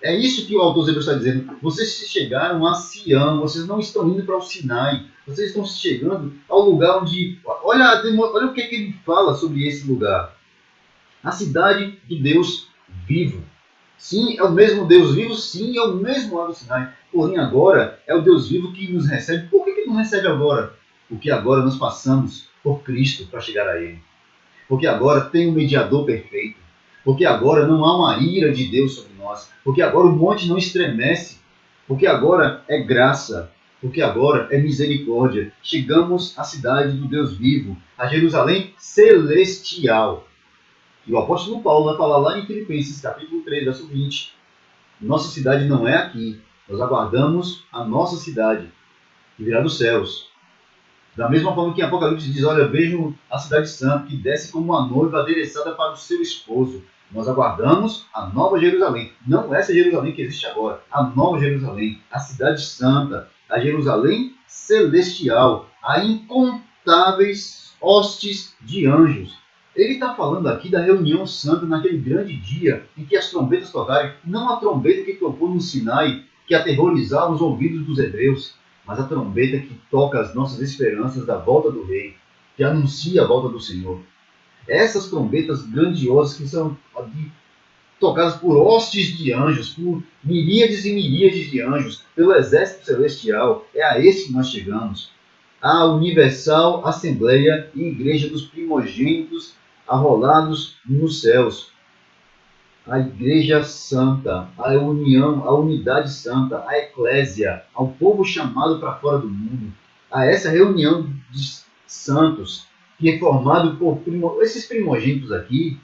É isso que o autor dos Hebreus está dizendo. Vocês chegaram a Sião, vocês não estão indo para o Sinai. Vocês estão chegando ao lugar onde... Olha o que ele fala sobre esse lugar. A cidade do Deus vivo. Sim, é o mesmo Deus vivo, sim, é o mesmo lá do Sinai. Porém, agora é o Deus vivo que nos recebe. Por que ele não recebe agora? Porque agora nós passamos por Cristo para chegar a Ele. Porque agora tem um mediador perfeito. Porque agora não há uma ira de Deus sobre nós. Porque agora o monte não estremece. Porque agora é graça. Porque agora é misericórdia. Chegamos à cidade do Deus vivo, a Jerusalém celestial. E o apóstolo Paulo vai falar lá em Filipenses, capítulo 3, verso 20. Nossa cidade não é aqui. Nós aguardamos a nossa cidade, que virá dos céus. Da mesma forma que em Apocalipse diz, olha, vejam a cidade santa, que desce como uma noiva adereçada para o seu esposo. Nós aguardamos a nova Jerusalém. Não essa Jerusalém que existe agora. A nova Jerusalém, a cidade santa, a Jerusalém celestial, a incontáveis hostes de anjos. Ele está falando aqui da reunião santa naquele grande dia em que as trombetas tocarem, não a trombeta que tocou no Sinai, que aterrorizava os ouvidos dos hebreus, mas a trombeta que toca as nossas esperanças da volta do Rei, que anuncia a volta do Senhor. Essas trombetas grandiosas que são tocadas por hostes de anjos, por miríades e miríades de anjos, pelo exército celestial, é a esse que nós chegamos. A universal Assembleia e Igreja dos primogênitos arrolados nos céus. A Igreja Santa, a união, a unidade santa, a Eclésia, ao povo chamado para fora do mundo, a essa reunião de santos, que é formado por esses primogênitos aqui,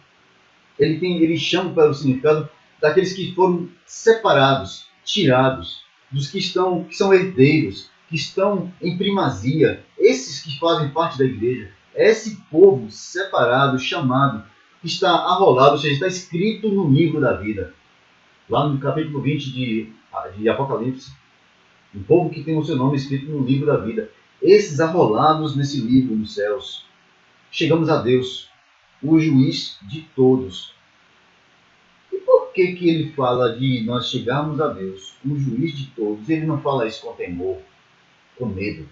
ele chama para o significado daqueles que foram separados, tirados, dos que são herdeiros, que estão em primazia, esses que fazem parte da igreja, esse povo separado, chamado, que está arrolado, ou seja, está escrito no livro da vida. Lá no capítulo 20 de Apocalipse, um povo que tem o seu nome escrito no livro da vida. Esses arrolados nesse livro nos céus. Chegamos a Deus, o juiz de todos. E por que ele fala de nós chegarmos a Deus, o juiz de todos? Ele não fala isso com temor, com medo.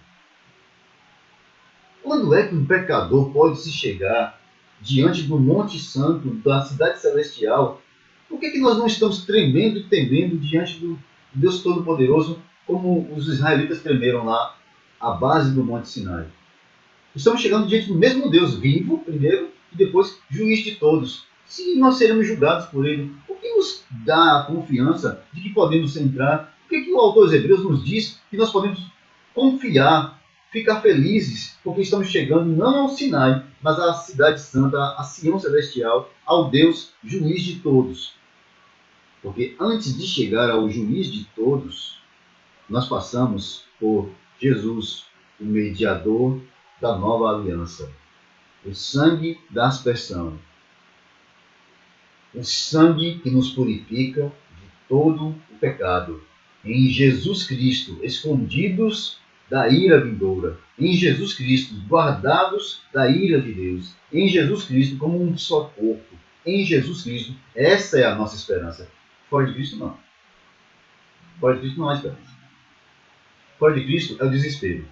Quando é que um pecador pode se chegar diante do Monte Santo, da cidade celestial? Por que nós não estamos tremendo e temendo diante do Deus Todo-Poderoso, como os israelitas tremeram lá a base do Monte Sinai. Estamos chegando diante do mesmo Deus vivo, primeiro, e depois juiz de todos. Se nós seremos julgados por Ele, o que nos dá a confiança de que podemos entrar? O que o autor dos Hebreus nos diz que nós podemos confiar, ficar felizes, porque estamos chegando não ao Sinai, mas à cidade santa, à Sião celestial, ao Deus juiz de todos. Porque antes de chegar ao juiz de todos, nós passamos por Jesus, o mediador da nova aliança, o sangue da aspersão, o sangue que nos purifica de todo o pecado. Em Jesus Cristo, escondidos da ira vindoura, em Jesus Cristo, guardados da ira de Deus, em Jesus Cristo como um só corpo, em Jesus Cristo, essa é a nossa esperança. Fora de Cristo, não. Fora de Cristo não há esperança. Fora de Cristo é o desespero.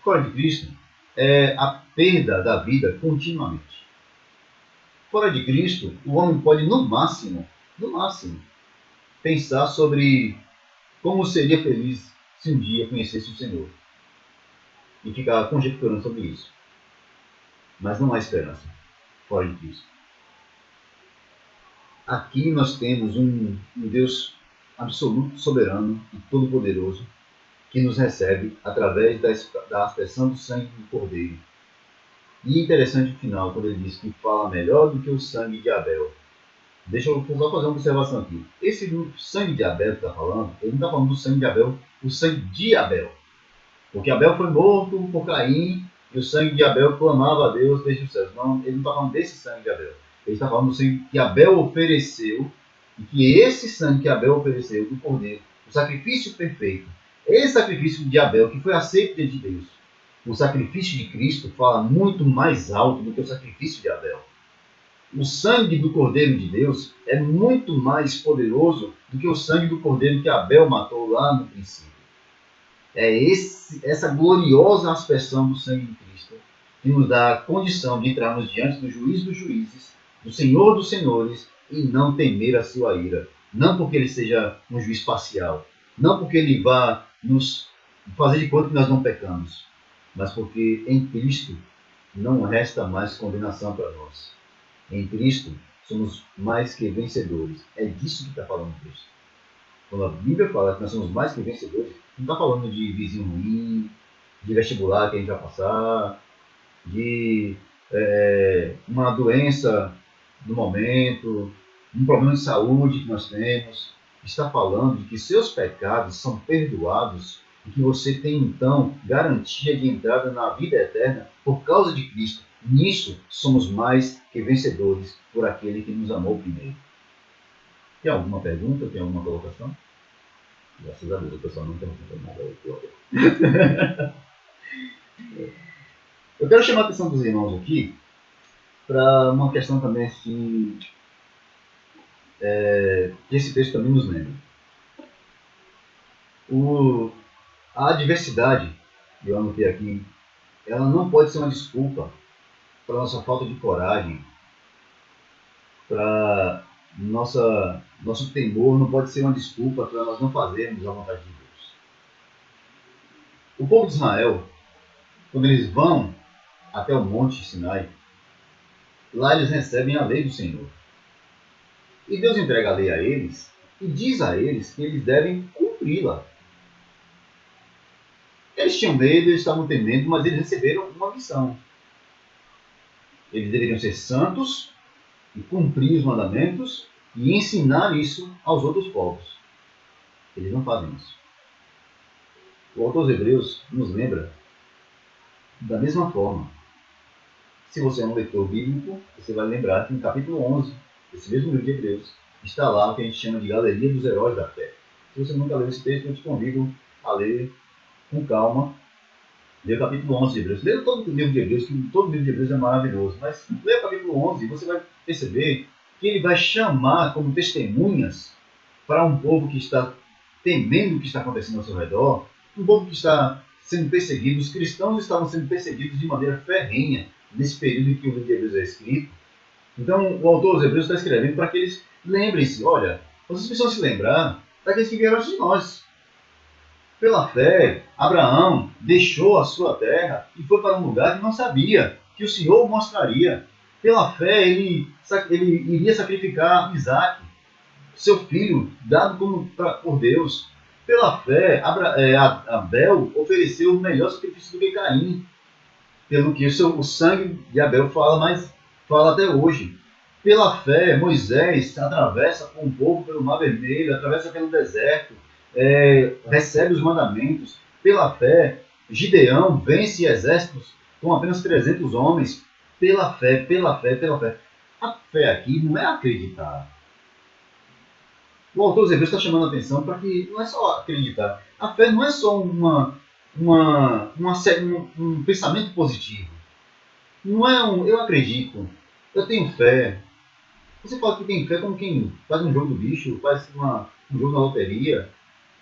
Fora de Cristo é a perda da vida continuamente. Fora de Cristo, o homem pode, no máximo, pensar sobre como seria feliz se um dia conhecesse o Senhor. E ficar conjecturando sobre isso. Mas não há esperança fora de Cristo. Aqui nós temos um Deus absoluto, soberano e todo-poderoso, que nos recebe através da aspersão do sangue do Cordeiro. E interessante o final, quando ele diz que fala melhor do que o sangue de Abel. Deixa eu só fazer uma observação aqui. Esse sangue de Abel que está falando, ele não está falando do sangue de Abel, o sangue de Abel. Porque Abel foi morto por Caim e o sangue de Abel clamava a Deus desde os céus. Não, ele não está falando desse sangue de Abel. Ele está falando do sangue que Abel ofereceu, e que esse sangue que Abel ofereceu, do Cordeiro, o sacrifício perfeito, esse sacrifício de Abel, que foi aceito de Deus, o sacrifício de Cristo fala muito mais alto do que o sacrifício de Abel. O sangue do Cordeiro de Deus é muito mais poderoso do que o sangue do Cordeiro que Abel matou lá no princípio. É essa gloriosa aspersão do sangue de Cristo que nos dá a condição de entrarmos diante do juiz dos juízes, do Senhor dos senhores, e não temer a sua ira. Não porque ele seja um juiz parcial, não porque ele vá nos fazer de conta que nós não pecamos, mas porque em Cristo não resta mais condenação para nós. Em Cristo somos mais que vencedores. É disso que está falando Cristo. Quando a Bíblia fala que nós somos mais que vencedores, não está falando de vizinho ruim, de vestibular que a gente vai passar, de uma doença do momento, um problema de saúde que nós temos. Está falando de que seus pecados são perdoados e que você tem, então, garantia de entrada na vida eterna por causa de Cristo. Nisso somos mais que vencedores por aquele que nos amou primeiro. Tem alguma pergunta? Tem alguma colocação? Graças a Deus, o pessoal não tem nada. Eu quero chamar a atenção dos irmãos aqui para uma questão também assim, que esse texto também nos lembra. A adversidade, eu anotei aqui, ela não pode ser uma desculpa para nossa falta de coragem, para nosso temor, não pode ser uma desculpa para nós não fazermos a vontade de Deus. O povo de Israel, quando eles vão até o Monte Sinai, lá eles recebem a lei do Senhor. E Deus entrega a lei a eles e diz a eles que eles devem cumpri-la. Eles tinham medo, eles estavam temendo, mas eles receberam uma missão. Eles deveriam ser santos e cumprir os mandamentos e ensinar isso aos outros povos. Eles não fazem isso. O autor dos Hebreus nos lembra da mesma forma. Se você é um leitor bíblico, você vai lembrar que no capítulo 11, desse mesmo livro de Hebreus, está lá o que a gente chama de Galeria dos Heróis da Fé. Se você nunca leu esse texto, eu te convido a ler com calma. Lê o capítulo 11 de Hebreus. Lê todo o livro de Hebreus, que todo o livro de Hebreus é maravilhoso. Mas lê o capítulo 11 e você vai perceber que ele vai chamar como testemunhas para um povo que está temendo o que está acontecendo ao seu redor, um povo que está sendo perseguido. Os cristãos estavam sendo perseguidos de maneira ferrenha nesse período em que o livro de Hebreus é escrito. Então, o autor dos Hebreus está escrevendo para que eles lembrem-se, olha, vocês precisam se lembrar daqueles que vieram antes de nós. Pela fé, Abraão deixou a sua terra e foi para um lugar que não sabia, que o Senhor mostraria. Pela fé, ele iria sacrificar Isaac, seu filho, dado por Deus. Pela fé, Abel ofereceu o melhor sacrifício do que Caim, pelo que o sangue de Abel fala até hoje. Pela fé, Moisés atravessa com o povo pelo Mar Vermelho, atravessa pelo deserto, recebe os mandamentos. Pela fé, Gideão vence exércitos com apenas 300 homens. Pela fé, pela fé, pela fé. A fé aqui não é acreditar. O autor dos Hebreus está chamando a atenção para que não é só acreditar. A fé não é só um pensamento positivo. Não é eu acredito, eu tenho fé. Você fala que tem fé como quem faz um jogo do bicho, faz um jogo na loteria.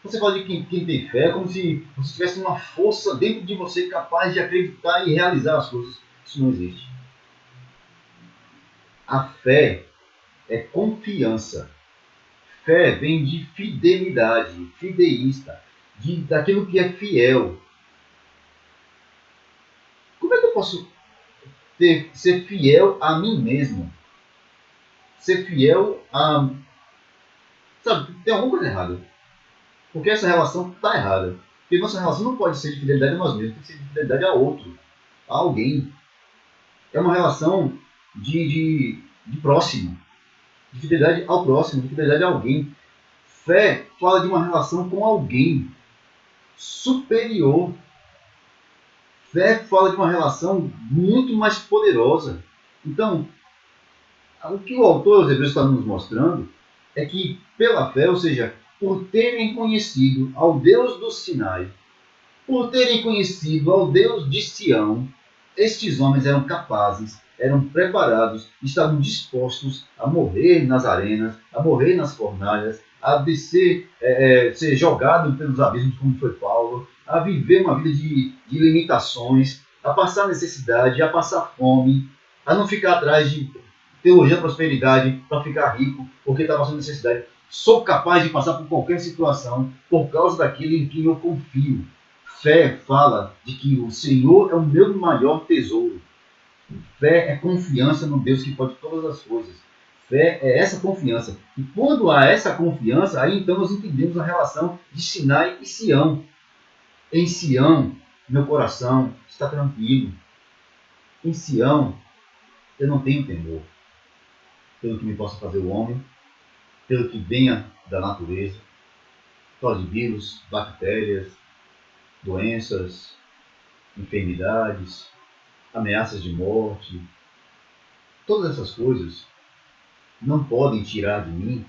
Você fala de quem tem fé como se você tivesse uma força dentro de você capaz de acreditar e realizar as coisas. Isso não existe. A fé é confiança. Fé vem de fidelidade, fideísta, daquilo que é fiel. Como é que eu posso ser fiel a mim mesmo? Ser fiel a... Sabe, tem alguma coisa errada. Porque essa relação está errada. Porque nossa relação não pode ser de fidelidade a nós mesmos, tem que ser de fidelidade a outro, a alguém. É uma relação de próximo. De fidelidade ao próximo, de fidelidade a alguém. Fé fala de uma relação com alguém superior. Fé fala de uma relação muito mais poderosa. Então, o que o autor dos Hebreus está nos mostrando é que pela fé, ou seja, por terem conhecido ao Deus do Sinai, por terem conhecido ao Deus de Sião, estes homens eram capazes, eram preparados, estavam dispostos a morrer nas arenas, a morrer nas fornalhas, a descer, ser jogado pelos abismos como foi Paulo, a viver uma vida de limitações, a passar necessidade, a passar fome, a não ficar atrás de teologia da prosperidade para ficar rico, porque está passando necessidade. Sou capaz de passar por qualquer situação por causa daquilo em quem eu confio. Fé fala de que o Senhor é o meu maior tesouro. Fé é confiança no Deus que pode todas as coisas. Fé é essa confiança. E quando há essa confiança, aí então nós entendemos a relação de Sinai e Sião. Em Sião, meu coração está tranquilo. Em Sião, eu não tenho temor pelo que me possa fazer o homem, pelo que venha da natureza, por causa de vírus, bactérias, doenças, enfermidades, ameaças de morte. Todas essas coisas não podem tirar de mim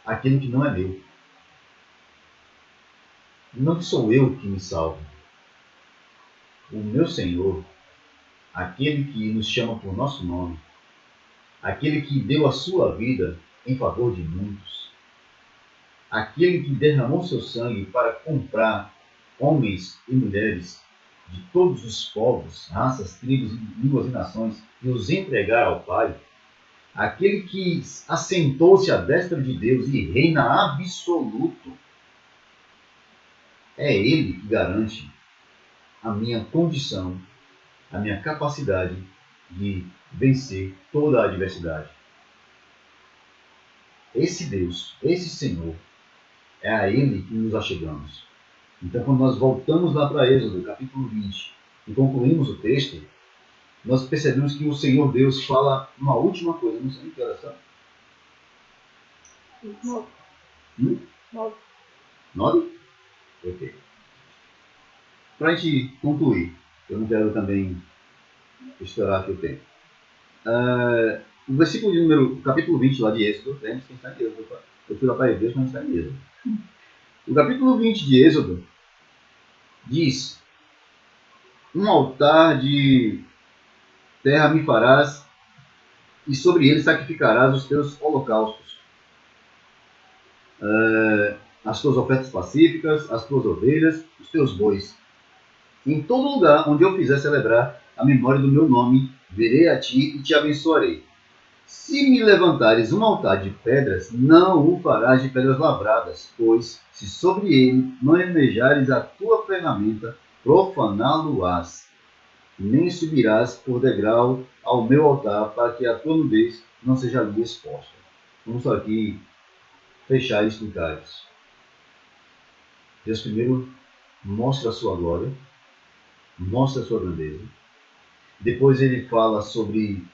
aquilo que não é meu. Não sou eu que me salvo. O meu Senhor, aquele que nos chama por nosso nome, aquele que deu a sua vida em favor de muitos, aquele que derramou seu sangue para comprar homens e mulheres de todos os povos, raças, tribos, línguas e nações e os entregar ao Pai, aquele que assentou-se à destra de Deus e reina absoluto, é Ele que garante a minha condição, a minha capacidade de vencer toda a adversidade. Esse Deus, esse Senhor, é a Ele que nos achegamos. Então, quando nós voltamos lá para Êxodo, capítulo 20, e concluímos o texto, nós percebemos que o Senhor Deus fala uma última coisa. Não sei o que era só. 9. 9? Ok. Para a gente concluir, eu não quero também estourar aqui o tempo. O versículo de número, capítulo 20 lá de Êxodo, lembra que está em Êxodo. Eu fui lá para Hebreus, mas está em Êxodo. O capítulo 20 de Êxodo diz: um altar de terra me farás, e sobre ele sacrificarás os teus holocaustos, as tuas ofertas pacíficas, as tuas ovelhas, os teus bois. Em todo lugar onde eu fizer celebrar a memória do meu nome, verei a ti e te abençoarei. Se me levantares um altar de pedras, não o farás de pedras lavradas, pois, se sobre ele não emejares a tua ferramenta, profaná-lo-ás, nem subirás por degrau ao meu altar, para que a tua nudez não seja ali exposta. Vamos só aqui fechar e explicar isso. Deus primeiro mostra a sua glória, mostra a sua grandeza. Depois ele fala sobre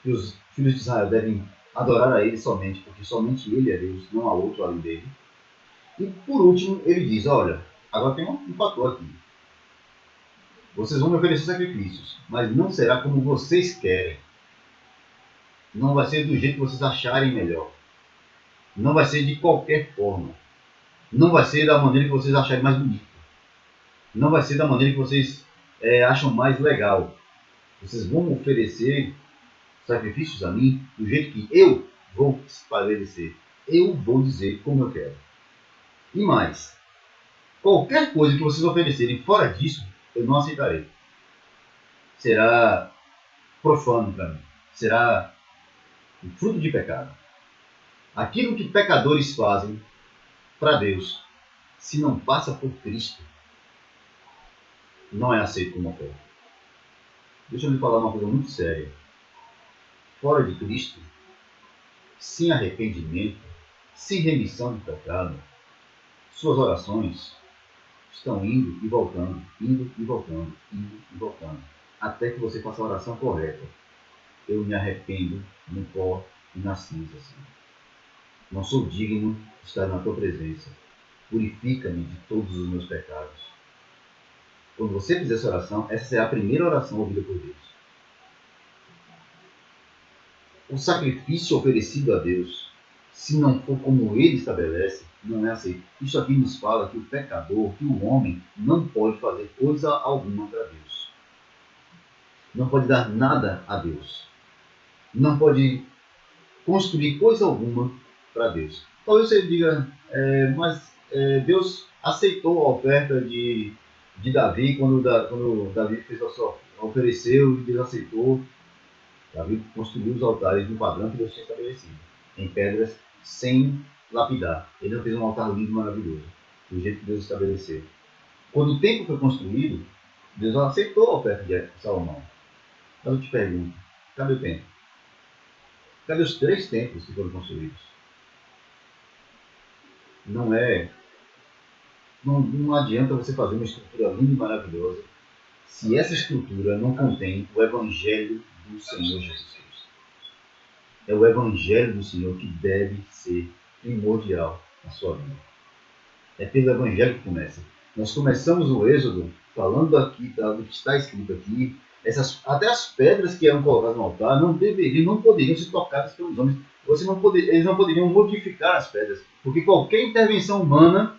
que os filhos de Israel devem adorar a ele somente, porque somente ele é Deus, não há outro além dele. E por último, ele diz, olha, agora tem um fator aqui. Vocês vão me oferecer sacrifícios, mas não será como vocês querem. Não vai ser do jeito que vocês acharem melhor. Não vai ser de qualquer forma. Não vai ser da maneira que vocês acharem mais bonita. Não vai ser da maneira que vocês acham mais legal. Vocês vão oferecer sacrifícios a mim do jeito que eu vou estabelecer. Eu vou dizer como eu quero. E mais, qualquer coisa que vocês oferecerem fora disso, eu não aceitarei. Será profano para mim. Será um fruto de pecado. Aquilo que pecadores fazem para Deus, se não passa por Cristo, não é aceito como oferta. Deixa eu lhe falar uma coisa muito séria. Fora de Cristo, sem arrependimento, sem remissão de pecado, suas orações estão indo e voltando, indo e voltando, indo e voltando, até que você faça a oração correta. Eu me arrependo no pó e na cinza, Senhor. Não sou digno de estar na tua presença. Purifica-me de todos os meus pecados. Quando você fizer essa oração, essa será a primeira oração ouvida por Deus. O sacrifício oferecido a Deus, se não for como ele estabelece, não é aceito. Isso aqui nos fala que o pecador, que o homem, não pode fazer coisa alguma para Deus. Não pode dar nada a Deus. Não pode construir coisa alguma para Deus. Talvez você diga, mas Deus aceitou a oferta de Davi quando Davi fez ofereceu e Deus aceitou. Davi construiu os altares no padrão que Deus tinha estabelecido, em pedras sem lapidar. Ele não fez um altar lindo e maravilhoso, do jeito que Deus estabeleceu. Quando o templo foi construído, Deus aceitou a oferta de Salomão. Mas eu te pergunto, cadê o templo? Cadê os 3 templos que foram construídos? Não adianta você fazer uma estrutura linda e maravilhosa se essa estrutura não contém o Evangelho do Senhor Jesus Cristo. É o Evangelho do Senhor que deve ser primordial na sua vida. É pelo Evangelho que começa. Nós começamos o Êxodo falando aqui do que está escrito aqui. Até as pedras que eram colocadas no altar não poderiam ser tocadas pelos homens. Eles não poderiam modificar as pedras, porque qualquer intervenção humana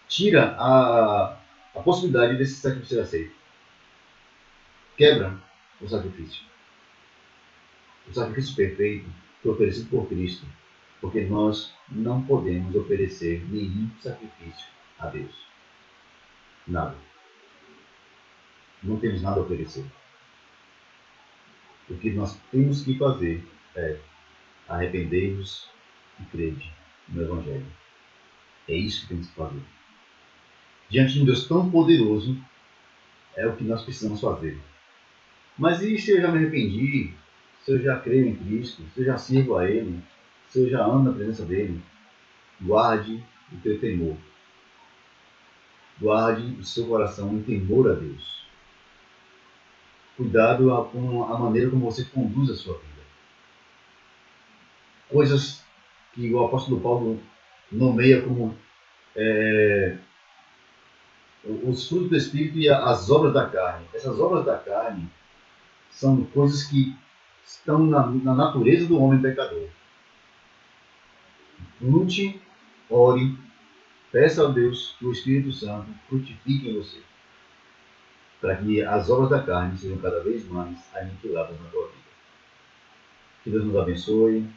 tira a possibilidade desse sacrifício ser aceito. Quebra o sacrifício. O sacrifício perfeito foi oferecido por Cristo, porque nós não podemos oferecer nenhum sacrifício a Deus. Nada. Não temos nada a oferecer. O que nós temos que fazer é arrepender-nos e crede no Evangelho. É isso que temos que fazer. Diante de um Deus tão poderoso, é o que nós precisamos fazer. Mas e se eu já me arrependi? Se eu já creio em Cristo? Se eu já sirvo a Ele? Se eu já ando na presença dEle? Guarde o teu temor. Guarde o seu coração em temor a Deus. Cuidado com a maneira como você conduz a sua vida. Coisas que o apóstolo Paulo nomeia como os frutos do Espírito e as obras da carne. Essas obras da carne são coisas que estão na natureza do homem pecador. Lute, ore, peça a Deus que o Espírito Santo frutifique em você, para que as obras da carne sejam cada vez mais aniquiladas na tua vida. Que Deus nos abençoe,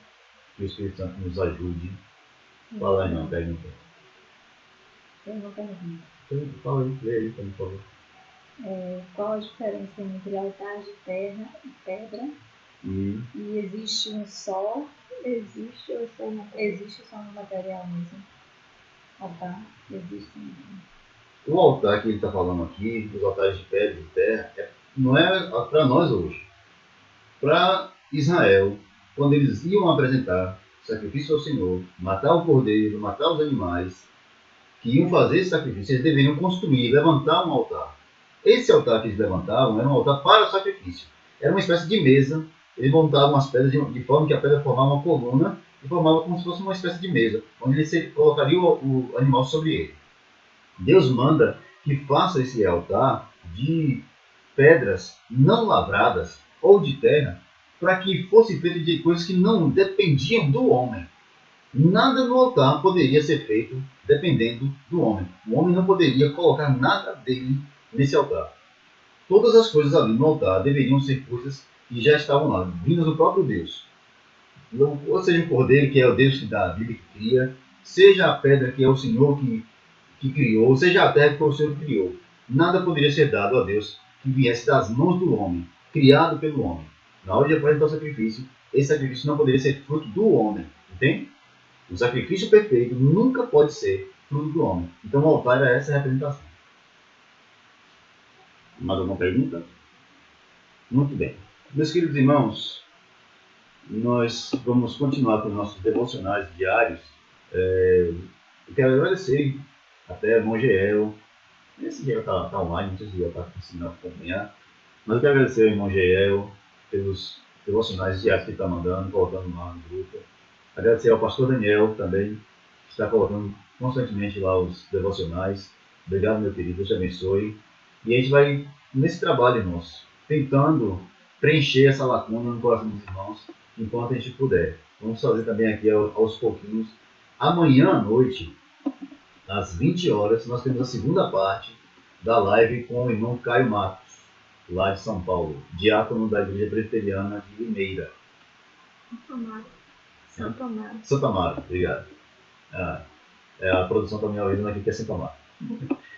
que o Espírito Santo nos ajude. Fala aí, não, pergunta. Eu não tenho. Fala aí, lê aí, por favor. Qual a diferença entre altar de terra e pedra? E E existe um só? Existe só no material mesmo? Altar? Existe mesmo. o altar que ele está falando aqui, os altares de pedra e de terra, não é para nós hoje. Para Israel, quando eles iam apresentar sacrifício ao Senhor, matar o cordeiro, matar os animais, que iam fazer esse sacrifício, eles deveriam construir, levantar um altar. Esse altar que eles levantavam era um altar para o sacrifício. Era uma espécie de mesa. Eles montavam as pedras de forma que a pedra formava uma coluna e formava como se fosse uma espécie de mesa, onde ele colocaria o animal sobre ele. Deus manda que faça esse altar de pedras não lavradas ou de terra, para que fosse feito de coisas que não dependiam do homem. Nada no altar poderia ser feito dependendo do homem. O homem não poderia colocar nada dele nesse altar. Todas as coisas ali no altar deveriam ser coisas que já estavam lá, vindas do próprio Deus. Ou seja, o cordeiro, que é o Deus que dá a vida e que cria, seja a pedra, que é o Senhor que criou, seja a terra, que foi o Senhor que criou. Nada poderia ser dado a Deus que viesse das mãos do homem, criado pelo homem. Na hora de apresentar o sacrifício, esse sacrifício não poderia ser fruto do homem. Entende? O sacrifício perfeito nunca pode ser fruto do homem. Então o altar é essa representação. Mais alguma pergunta? Muito bem. Meus queridos irmãos, nós vamos continuar com os nossos devocionais diários. Eu quero agradecer até o irmão Geel. Esse dia está online, não sei se já está conseguindo acompanhar. Mas eu quero agradecer ao irmão Geel pelos devocionais diários que ele está mandando, colocando lá no grupo. Agradecer ao pastor Daniel também, que está colocando constantemente lá os devocionais. Obrigado, meu querido, Deus te abençoe. E a gente vai, nesse trabalho nosso, tentando preencher essa lacuna no coração dos irmãos, enquanto a gente puder. Vamos fazer também aqui aos pouquinhos. Amanhã à noite, às 20 horas, nós temos a segunda parte da live com o irmão Caio Matos, lá de São Paulo, diácono da Igreja Presbiteriana de Limeira. Santo Amaro. Santo Amaro, obrigado. A produção está me ouvindo aqui que é Santo Amaro.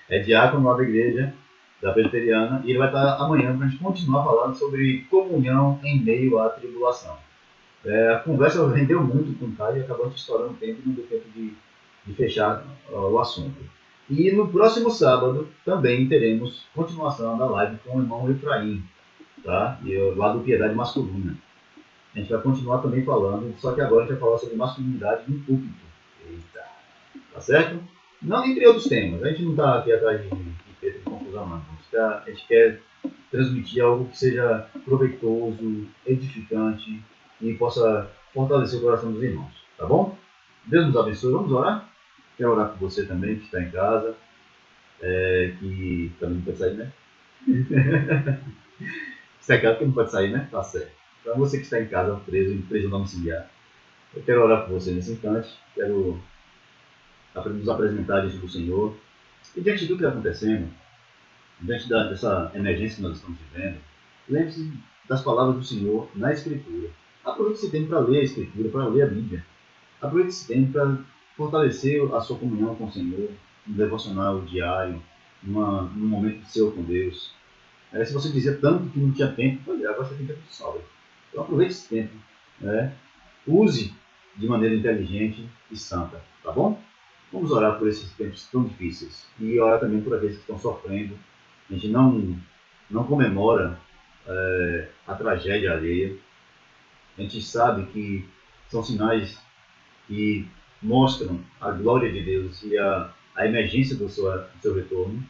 É diácono lá da Igreja da Presbiteriana e ele vai estar amanhã para a gente continuar falando sobre comunhão em meio à tribulação. A conversa rendeu muito com o Caio e acabou estourando o tempo e não deu tempo de fechar o assunto. E no próximo sábado também teremos continuação da live com o irmão Efraim, tá? Lá do Piedade Masculina. A gente vai continuar também falando, só que agora a gente vai falar sobre masculinidade no púlpito. Eita! Tá certo? Não entre outros temas. A gente não está aqui atrás de treta de confusão, não. A gente quer transmitir algo que seja proveitoso, edificante e possa fortalecer o coração dos irmãos. Tá bom? Deus nos abençoe. Vamos orar? Quero orar por você também, que está em casa, que também não pode sair, né? Você é casa que não pode sair, né? Tá certo. Então você que está em casa, preso em prisão domiciliar, eu quero orar por você nesse instante. Quero nos apresentar diante do Senhor. E diante de tudo que está acontecendo, diante dessa emergência que nós estamos vivendo, lembre-se das palavras do Senhor na Escritura. Aproveite esse tempo para ler a Escritura, para ler a Bíblia. Aproveite esse tempo para fortalecer a sua comunhão com o Senhor, um devocional diário, num momento seu com Deus. Se você dizia tanto que não tinha tempo, agora você tem tempo de sobra. Então aproveite esse tempo. Use de maneira inteligente e santa. Tá bom? Vamos orar por esses tempos tão difíceis. E orar também por aqueles que estão sofrendo. A gente não comemora a tragédia alheia. A gente sabe que são sinais que mostram a glória de Deus e a emergência do seu retorno.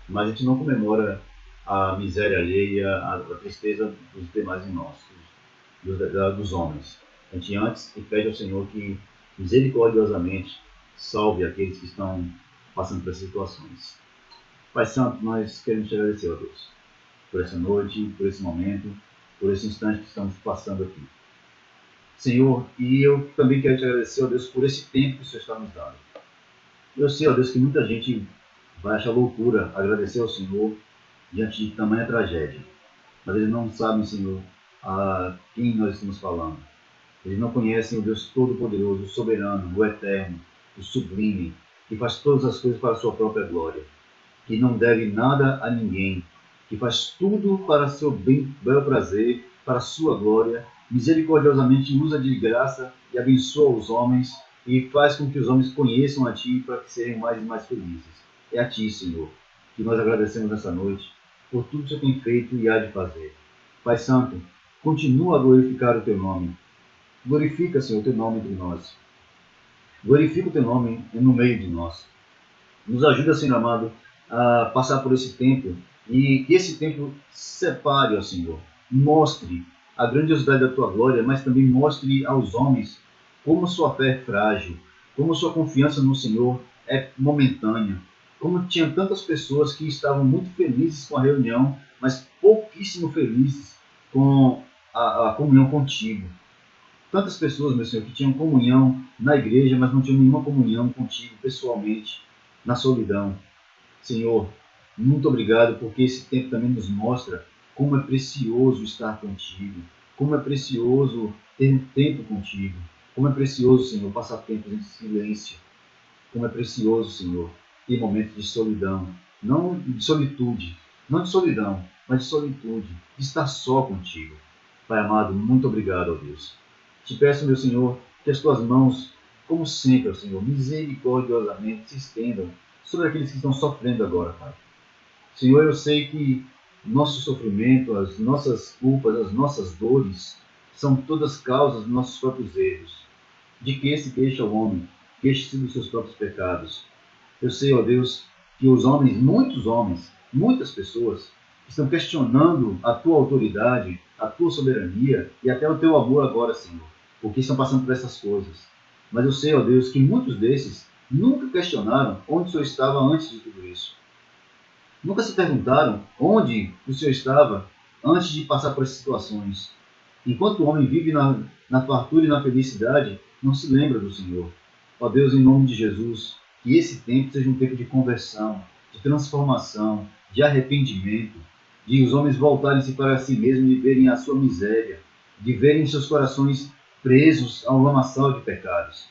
Mas a gente não comemora a miséria alheia, a tristeza dos demais irmãos, dos homens. A gente antes pede ao Senhor que misericordiosamente salve aqueles que estão passando por essas situações. Pai Santo, nós queremos te agradecer, ó Deus, por essa noite, por esse momento, por esse instante que estamos passando aqui. Senhor, e eu também quero te agradecer, ó Deus, por esse tempo que o Senhor está nos dando. Eu sei, ó Deus, que muita gente vai achar loucura agradecer ao Senhor diante de tamanha tragédia. Mas eles não sabem, Senhor, a quem nós estamos falando. Eles não conhecem o Deus Todo-Poderoso, o Soberano, o Eterno, o Sublime, que faz todas as coisas para a sua própria glória, que não deve nada a ninguém, que faz tudo para seu belo prazer, para a sua glória, misericordiosamente usa de graça e abençoa os homens e faz com que os homens conheçam a Ti para que sejam mais e mais felizes. É a Ti, Senhor, que nós agradecemos nessa noite por tudo que o Senhor tem feito e há de fazer. Pai Santo, continua a glorificar o Teu nome. Glorifica, Senhor, o Teu nome entre nós. Glorifica o Teu nome no meio de nós. Nos ajuda, Senhor amado, a passar por esse tempo e que esse tempo separe, ó Senhor. Mostre a grandiosidade da Tua glória, mas também mostre aos homens como sua fé é frágil, como sua confiança no Senhor é momentânea, como tinha tantas pessoas que estavam muito felizes com a reunião, mas pouquíssimo felizes com a comunhão contigo. Tantas pessoas, meu Senhor, que tinham comunhão na igreja, mas não tinham nenhuma comunhão contigo pessoalmente, na solidão. Senhor, muito obrigado, porque esse tempo também nos mostra como é precioso estar contigo, como é precioso ter um tempo contigo, como é precioso, Senhor, passar tempos em silêncio, como é precioso, Senhor, ter momentos de solidão, não de solitude, não de solidão, mas de solitude, de estar só contigo. Pai amado, muito obrigado, ó Deus. Te peço, meu Senhor, que as Tuas mãos, como sempre, ó Senhor, misericordiosamente se estendam sobre aqueles que estão sofrendo agora, Pai. Senhor, eu sei que nosso sofrimento, as nossas culpas, as nossas dores, são todas causas dos nossos próprios erros. De que se queixa o homem, queixe-se dos seus próprios pecados. Eu sei, ó Deus, que os homens, muitas pessoas, estão questionando a Tua autoridade, a Tua soberania e até o Teu amor agora, Senhor, porque estão passando por essas coisas. Mas eu sei, ó Deus, que muitos desses nunca questionaram onde o Senhor estava antes de tudo isso. Nunca se perguntaram onde o Senhor estava antes de passar por essas situações. Enquanto o homem vive na fartura e na felicidade, não se lembra do Senhor. Ó Deus, em nome de Jesus, que esse tempo seja um tempo de conversão, de transformação, de arrependimento, de os homens voltarem-se para si mesmos e verem a sua miséria, de verem seus corações presos a um lamaçal de pecados,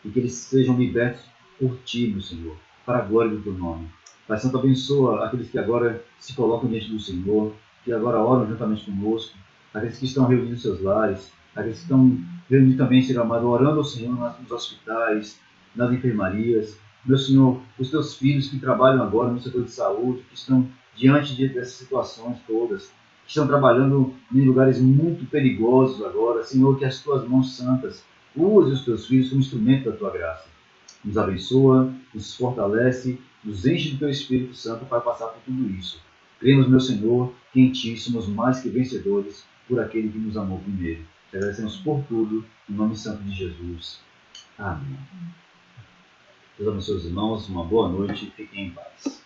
e que eles sejam libertos por Ti, meu Senhor, para a glória do Teu nome. Pai Santo, abençoa aqueles que agora se colocam diante do Senhor, que agora oram juntamente conosco, aqueles que estão reunidos em seus lares, aqueles que estão reunidos também, Senhor amado, orando ao Senhor nos hospitais, nas enfermarias. Meu Senhor, os Teus filhos que trabalham agora no setor de saúde, que estão diante dessas situações todas, que estão trabalhando em lugares muito perigosos agora. Senhor, que as Tuas mãos santas use os Teus filhos como instrumento da Tua graça. Nos abençoa, nos fortalece, nos enche do Teu Espírito Santo para passar por tudo isso. Cremos, meu Senhor, que em Ti somos mais que vencedores por aquele que nos amou primeiro. Te agradecemos por tudo, em nome santo de Jesus. Amém. Deus abençoe os irmãos, uma boa noite e fiquem em paz.